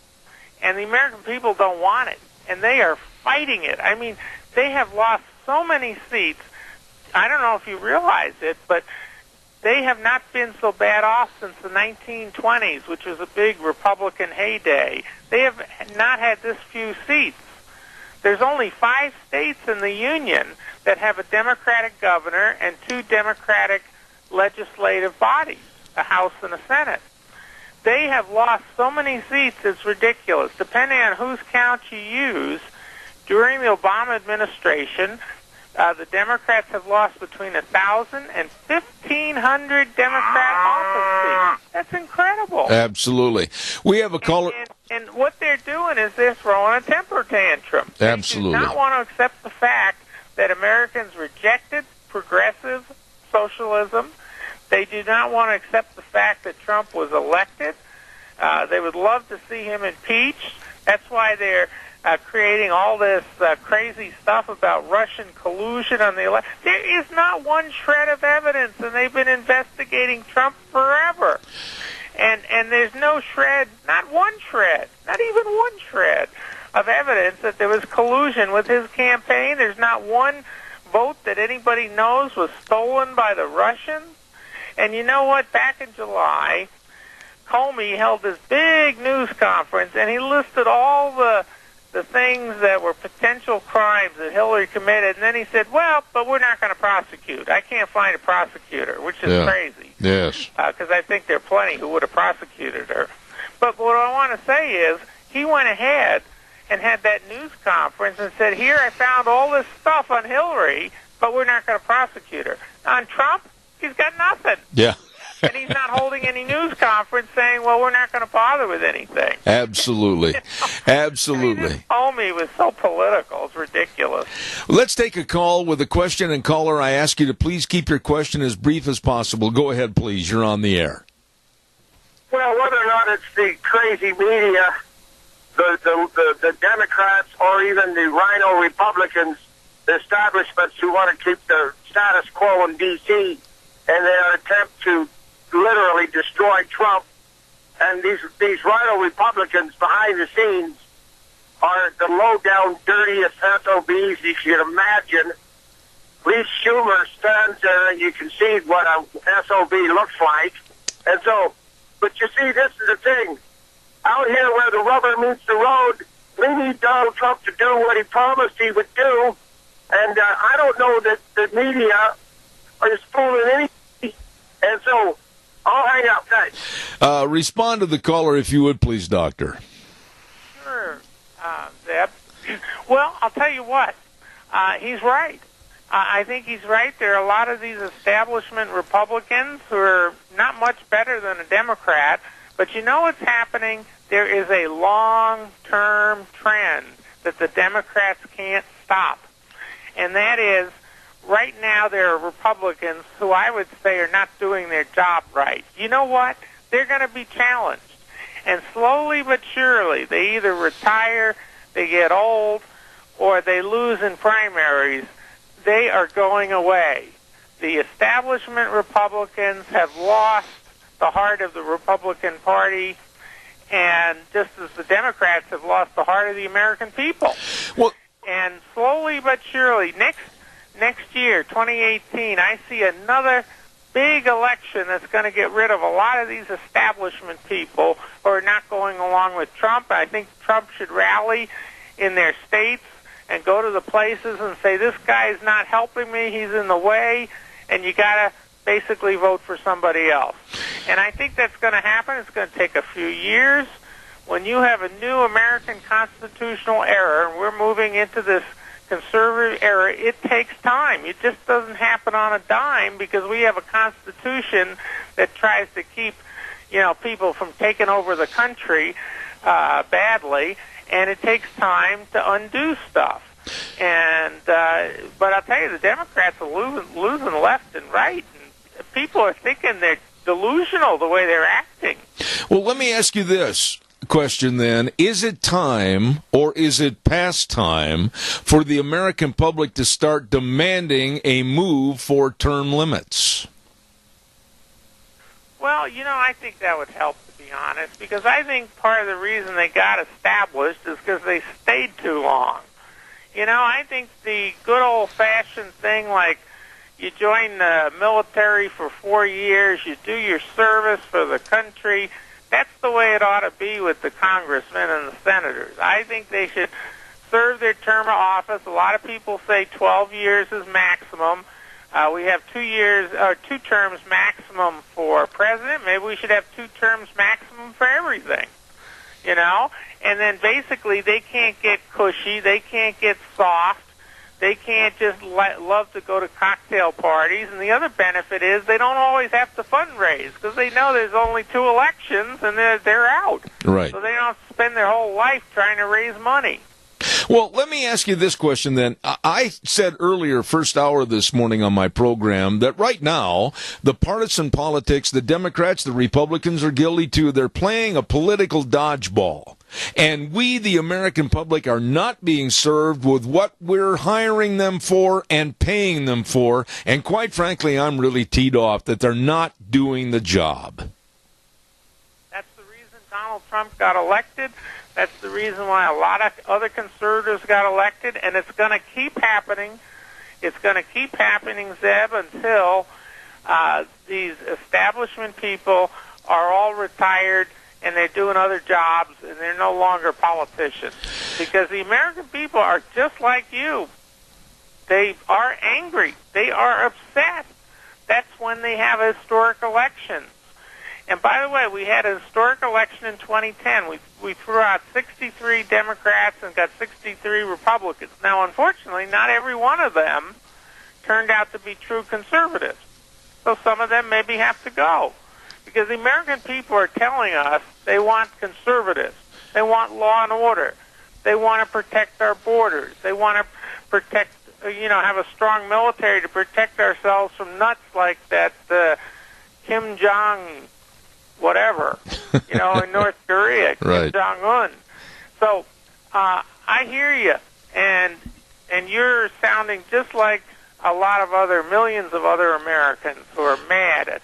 And the American people don't want it. And they are fighting it. I mean, they have lost so many seats. I don't know if you realize it, but they have not been so bad off since the 1920s, which was a big Republican heyday. They have not had this few seats. There's only 5 states in the Union that have a Democratic governor and 2 Democratic legislative bodies, a House and a Senate. They have lost so many seats, it's ridiculous. Depending on whose count you use, during the Obama administration, the Democrats have lost between 1,000 and 1,500 Democrat office seats. That's incredible. Absolutely. We have a caller. And what they're doing is they're throwing a temper tantrum. Absolutely. They do not want to accept the fact that Americans rejected progressive socialism. They do not want to accept the fact that Trump was elected. They would love to see him impeached. That's why they're creating all this crazy stuff about Russian collusion on the election. There is not one shred of evidence, and they've been investigating Trump forever. And there's no shred, not one shred, not even one shred of evidence that there was collusion with his campaign. There's not one vote that anybody knows was stolen by the Russians. And you know what? Back in July, Comey held this big news conference, and he listed all the things that were potential crimes that Hillary committed, and then he said, well, but we're not going to prosecute. I can't find a prosecutor, which is crazy. Yes. Because I think there are plenty who would have prosecuted her. But what I want to say is he went ahead and had that news conference and said, here, I found all this stuff on Hillary, but we're not going to prosecute her. On Trump, he's got nothing. Yeah. And he's not holding any news conference saying, well, we're not going to bother with anything. Absolutely. Absolutely. I mean, Comey was so political. It's ridiculous. Let's take a call with a question. And caller, I ask you to please keep your question as brief as possible. Go ahead, please. You're on the air. Well, whether or not it's the crazy media, the Democrats, or even the rhino Republicans, the establishments who want to keep the status quo in D.C., and their attempt to literally destroy Trump. And these rhino Republicans behind the scenes are the low-down, dirtiest SOBs you can imagine. Lee Schumer stands there, and you can see what a SOB looks like. And so, but you see, this is the thing. Out here where the rubber meets the road, we need Donald Trump to do what he promised he would do. And I don't know that the media is fooling anything. And so, I'll hang up. Thanks. Respond to the caller, if you would, please, Doctor. Sure, Zeb. Well, I'll tell you what. He's right. I think he's right. There are a lot of these establishment Republicans who are not much better than a Democrat. But you know what's happening? There is a long-term trend that the Democrats can't stop. And that is, right now there are Republicans who I would say are not doing their job right. You know what? They're going to be challenged. And slowly but surely, they either retire, they get old, or they lose in primaries. They are going away. The establishment Republicans have lost the heart of the Republican Party, and just as the Democrats have lost the heart of the American people. Well, and slowly but surely, next year, 2018, I see another big election that's going to get rid of a lot of these establishment people who are not going along with Trump. I think Trump should rally in their states and go to the places and say, this guy's not helping me, he's in the way, and you got to basically vote for somebody else. And I think that's going to happen. It's going to take a few years. When you have a new American constitutional era, and we're moving into this conservative era, it takes time. It just doesn't happen on a dime because we have a constitution that tries to keep, people from taking over the country. badly, and it takes time to undo stuff. And but I'll tell you, the Democrats are losing left and right, and people are thinking they're delusional the way they're acting. Well, let me ask you this question then. Is it time, or is it past time, for the American public to start demanding a move for term limits? Well, I think that would help, to be honest, because I think part of the reason they got established is because they stayed too long. I think the good old-fashioned thing, like you join the military for 4 years, you do your service for the country, that's the way it ought to be with the congressmen and the senators. I think they should serve their term of office. A lot of people say 12 years is maximum. We have 2 terms maximum for president. Maybe we should have 2 terms maximum for everything, And then basically they can't get cushy. They can't get soft. They can't just love to go to cocktail parties. And the other benefit is they don't always have to fundraise because they know there's only 2 elections and they're out. Right. So they don't spend their whole life trying to raise money. Well, let me ask you this question then. I said earlier, first hour this morning on my program, that right now, the partisan politics, the Democrats, the Republicans are guilty too. They're playing a political dodgeball. And we, the American public, are not being served with what we're hiring them for and paying them for. And quite frankly, I'm really teed off that they're not doing the job. That's the reason Donald Trump got elected. That's the reason why a lot of other conservatives got elected, and it's going to keep happening. It's going to keep happening, Zeb, until these establishment people are all retired and they're doing other jobs and they're no longer politicians. Because the American people are just like you. They are angry. They are upset. That's when they have historic elections. And by the way, we had a historic election in 2010. We threw out 63 Democrats and got 63 Republicans. Now, unfortunately, not every one of them turned out to be true conservatives. So some of them maybe have to go. Because the American people are telling us they want conservatives. They want law and order. They want to protect our borders. They want to protect, have a strong military to protect ourselves from nuts like that Kim Jong whatever, in North Korea, Kim Jong-un. So I hear you, and you're sounding just like a lot of millions of other Americans who are mad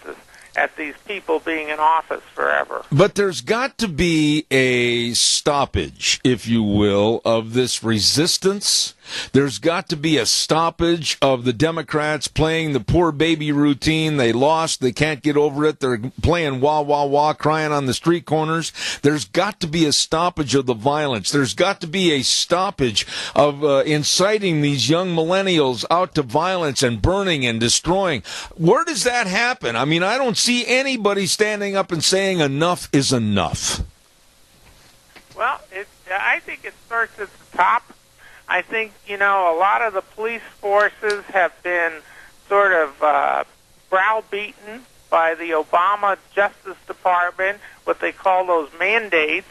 at these people being in office forever. But there's got to be a stoppage, if you will, of this resistance. There's got to be a stoppage of the Democrats playing the poor baby routine. They lost. They can't get over it. They're playing wah, wah, wah, crying on the street corners. There's got to be a stoppage of the violence. There's got to be a stoppage of inciting these young millennials out to violence and burning and destroying. Where does that happen? I mean, I don't see anybody standing up and saying enough is enough. Well, I think it starts at the top. I think, a lot of the police forces have been sort of browbeaten by the Obama Justice Department, what they call those mandates,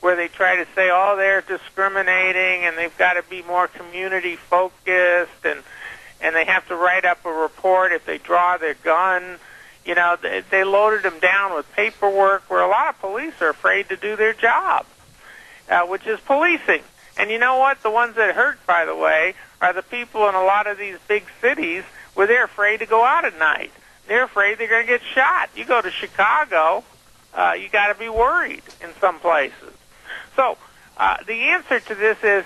where they try to say, they're discriminating and they've got to be more community-focused and they have to write up a report if they draw their gun. They loaded them down with paperwork where a lot of police are afraid to do their job, which is policing. And you know what? The ones that hurt, by the way, are the people in a lot of these big cities where they're afraid to go out at night. They're afraid they're going to get shot. You go to Chicago, you got to be worried in some places. So the answer to this is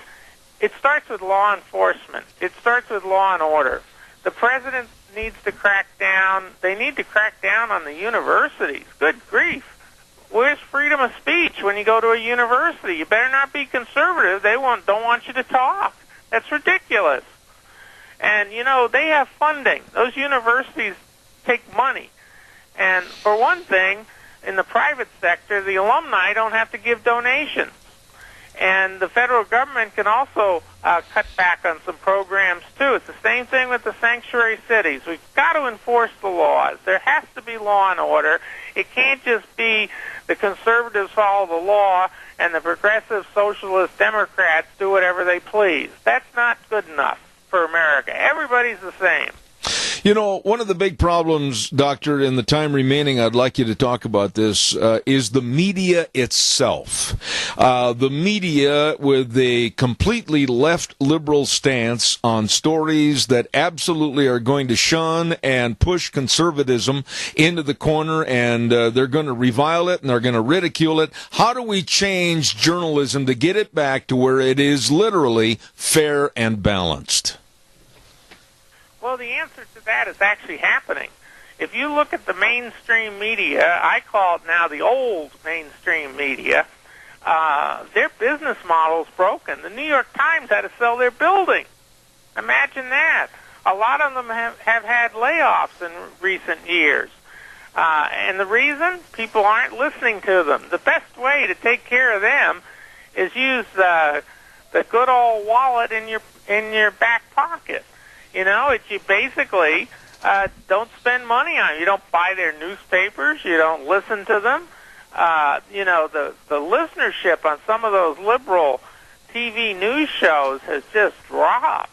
it starts with law enforcement. It starts with law and order. The president needs to crack down. They need to crack down on the universities. Good grief. Where's freedom of speech when you go to a university? You better not be conservative. They don't want you to talk. That's ridiculous. And, they have funding. Those universities take money. And for one thing, in the private sector, the alumni don't have to give donations. And the federal government can also cut back on some programs, too. It's the same thing with the sanctuary cities. We've got to enforce the laws. There has to be law and order. It can't just be the conservatives follow the law and the progressive socialist Democrats do whatever they please. That's not good enough for America. Everybody's the same. You know, one of the big problems, Doctor, in the time remaining, I'd like you to talk about this, is the media itself. The media with a completely left liberal stance on stories that absolutely are going to shun and push conservatism into the corner, and they're going to revile it and they're going to ridicule it. How do we change journalism to get it back to where it is literally fair and balanced? Well, the answer to that is actually happening. If you look at the mainstream media, I call it now the old mainstream media, their business model's broken. The New York Times had to sell their building. Imagine that. A lot of them have had layoffs in recent years. And the reason? People aren't listening to them. The best way to take care of them is use the good old wallet in your back pocket. You know, you basically don't spend money on it. You don't buy their newspapers. You don't listen to them. You know, the listenership on some of those liberal TV news shows has just dropped.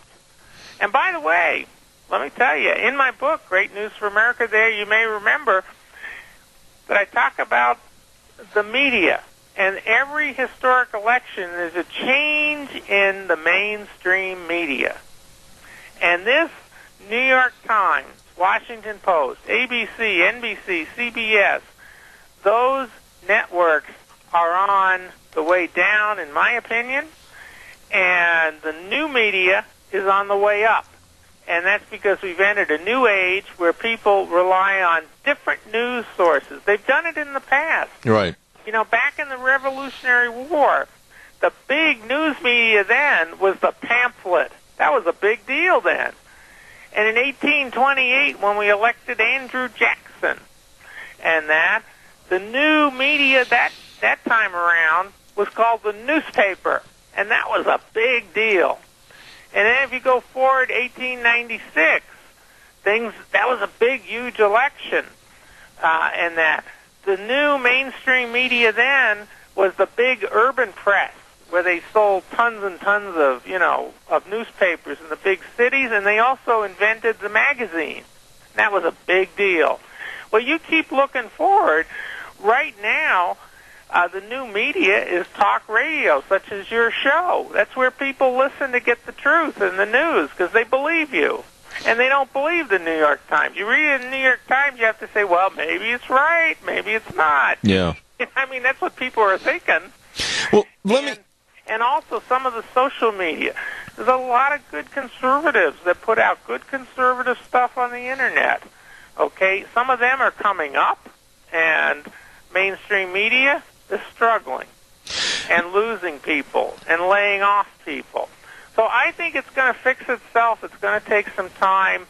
And by the way, let me tell you, in my book, Great News for America, there you may remember that I talk about the media. And every historic election, there's a change in the mainstream media. And this New York Times, Washington Post, ABC, NBC, CBS, those networks are on the way down, in my opinion, and the new media is on the way up. And that's because we've entered a new age where people rely on different news sources. They've done it in the past. Right. You know, back in the Revolutionary War, the big news media then was the pamphlet. That was a big deal then. And in 1828, when we elected Andrew Jackson, and the new media that time around was called the newspaper, and that was a big deal. And then if you go forward, 1896, that was a big, huge election, and the new mainstream media then was the big urban press, where they sold tons and tons of newspapers in the big cities, and they also invented the magazine. That was a big deal. Well, you keep looking forward. Right now, the new media is talk radio, such as your show. That's where people listen to get the truth in the news, because they believe you. And they don't believe the New York Times. You read it in the New York Times, you have to say, well, maybe it's right, maybe it's not. Yeah. I mean, that's what people are thinking. Well, And also some of the social media. There's a lot of good conservatives that put out good conservative stuff on the Internet. Okay? Some of them are coming up, and mainstream media is struggling and losing people and laying off people. So I think it's going to fix itself. It's going to take some time.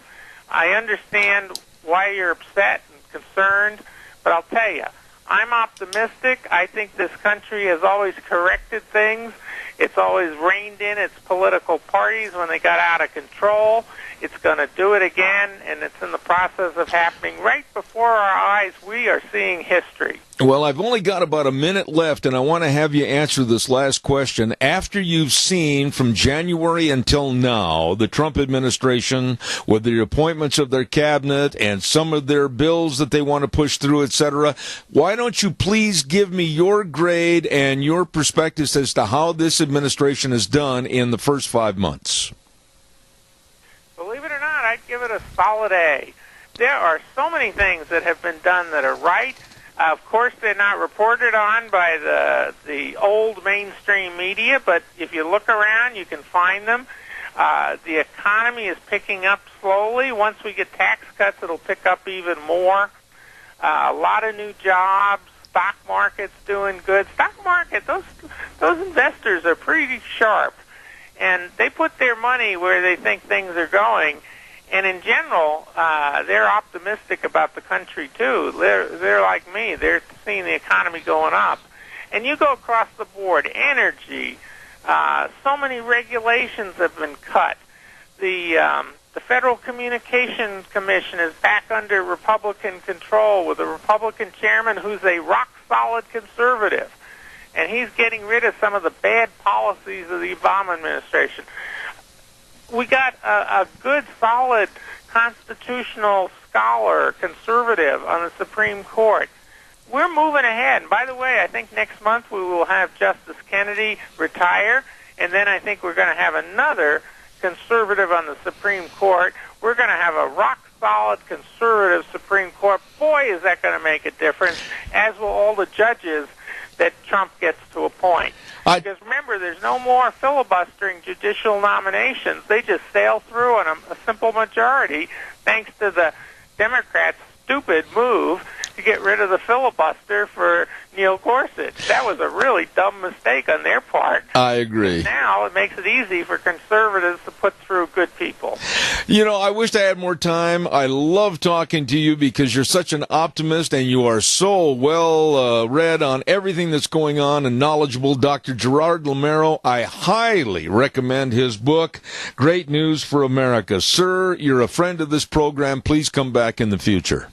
I understand why you're upset and concerned, but I'll tell you, I'm optimistic. I think this country has always corrected things. It's always reined in its political parties when they got out of control. It's going to do it again, and it's in the process of happening right before our eyes. We are seeing history. Well, I've only got about a minute left, and I want to have you answer this last question. After you've seen from January until now the Trump administration with the appointments of their cabinet and some of their bills that they want to push through, etc., why don't you please give me your grade and your perspectives as to how this administration has done in the first 5 months? Believe it or not, I'd give it a solid A. There are so many things that have been done that are right. Of course, they're not reported on by the old mainstream media, but if you look around, you can find them. The economy is picking up slowly. Once we get tax cuts, it'll pick up even more. A lot of new jobs. Stock market's doing good. Stock market, those investors are pretty sharp, and they put their money where they think things are going. And in general, they're optimistic about the country too. They're like me. They're seeing the economy going up. And you go across the board, energy. So many regulations have been cut. The Federal Communications Commission is back under Republican control with a Republican chairman who's a rock-solid conservative. and he's getting rid of some of the bad policies of the Obama administration. We got a good, solid constitutional scholar, conservative on the Supreme Court. We're moving ahead. And by the way, I think next month we will have Justice Kennedy retire, and then I think we're going to have another conservative on the Supreme Court. We're going to have a rock-solid conservative Supreme Court. Boy, is that going to make a difference, as will all the judges that Trump gets to appoint. Because remember, there's no more filibustering judicial nominations. They just sail through on a simple majority, thanks to the Democrats' stupid move to get rid of the filibuster for Neil Gorsuch. That was a really dumb mistake on their part. I agree. And now it makes it easy for conservatives to put through good people. You know, I wish I had more time. I love talking to you because you're such an optimist and you are so well read on everything that's going on and knowledgeable. Dr. Gerard Lamero, I highly recommend his book, Great News for America. Sir, you're a friend of this program. Please come back in the future.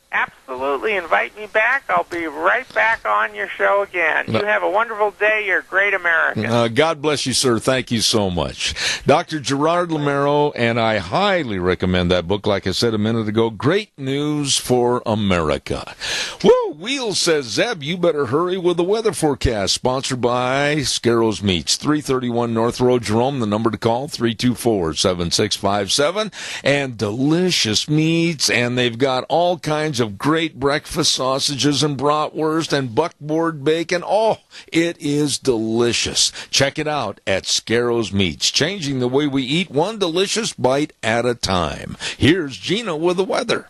Absolutely. Invite me back. I'll be right back on your show again. You have a wonderful day. You're a great American. God bless you, sir. Thank you so much. Dr. Gerard Lamero, and I highly recommend that book, like I said a minute ago, Great News for America. Woo! Wheel says, Zeb, you better hurry with the weather forecast, sponsored by Scarro's Meats, 331 North Road, Jerome. The number to call, 324-7657. And delicious meats, and they've got all kinds of great breakfast sausages and bratwurst and buckboard bacon. Oh, it is delicious. Check it out at Scarro's Meats, changing the way we eat, one delicious bite at a time. Here's Gina with the weather.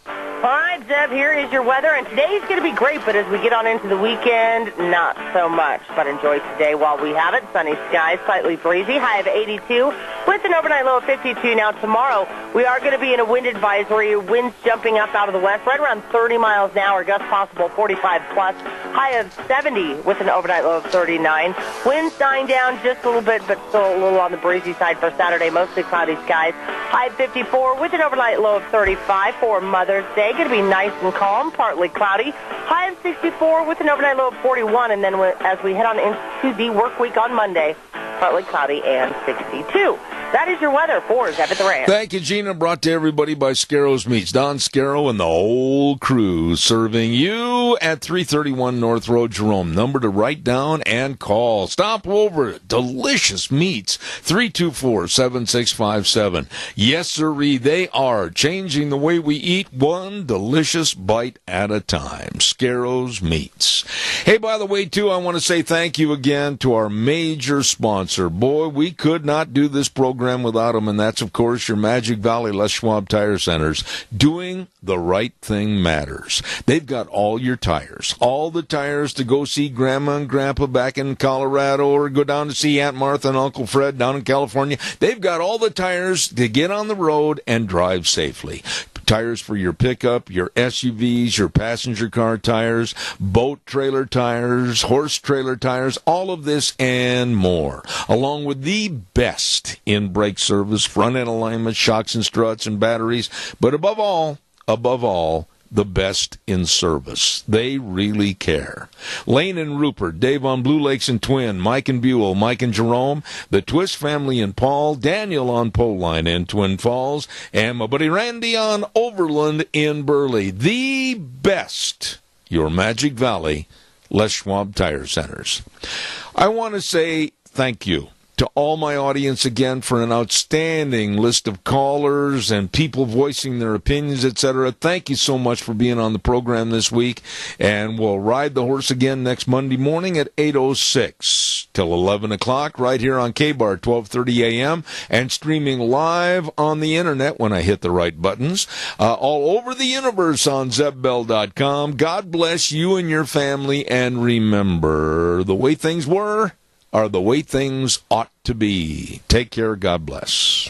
All right, Zeb, here is your weather, and today's going to be great, but as we get on into the weekend, not so much. But enjoy today while we have it. Sunny skies, slightly breezy, high of 82, with an overnight low of 52. Now tomorrow, we are going to be in a wind advisory, winds jumping up out of the west, right around 30 miles an hour, gusts possible 45 plus, high of 70 with an overnight low of 39. Winds dying down just a little bit, but still a little on the breezy side for Saturday, mostly cloudy skies, high of 54 with an overnight low of 35 for Mother's Day. Going to be nice and calm, partly cloudy. High of 64 with an overnight low of 41. And then as we head on into the work week on Monday, partly cloudy and 62. That is your weather for Zeb at the Ranch. Thank you, Gina. Brought to everybody by Scarro's Meats. Don Scarrow and the whole crew serving you at 331 North Road, Jerome. Number to write down and call. Stop over. Delicious meats. 324-7657. Yes, sirree, they are changing the way we eat, one delicious bite at a time. Scarro's Meats. Hey, by the way, too, I want to say thank you again to our major sponsor. Boy, we could not do this program without them, and that's, of course, your Magic Valley Les Schwab Tire Centers. Doing the right thing matters. They've got all your tires, all the tires to go see Grandma and Grandpa back in Colorado or go down to see Aunt Martha and Uncle Fred down in California. They've got all the tires to get on the road and drive safely. Tires for your pickup, your SUVs, your passenger car tires, boat trailer tires, horse trailer tires, all of this and more, along with the best in brake service, front end alignment, shocks and struts and batteries, but above all, the best in service. They really care. Lane and Rupert, Dave on Blue Lakes and Twin, Mike and Buell, Mike and Jerome, the Twist family and Paul, Daniel on Pole Line in Twin Falls, and my buddy Randy on Overland in Burley. The best, your Magic Valley Les Schwab Tire Centers. I want to say thank you to all my audience again for an outstanding list of callers and people voicing their opinions, etc. Thank you so much for being on the program this week, and we'll ride the horse again next Monday morning at 8:06 till 11 o'clock right here on K-Bar, 12:30 a.m., and streaming live on the internet when I hit the right buttons, all over the universe on ZebBell.com. God bless you and your family, and remember, the way things were are the way things ought to be. Take care. God bless.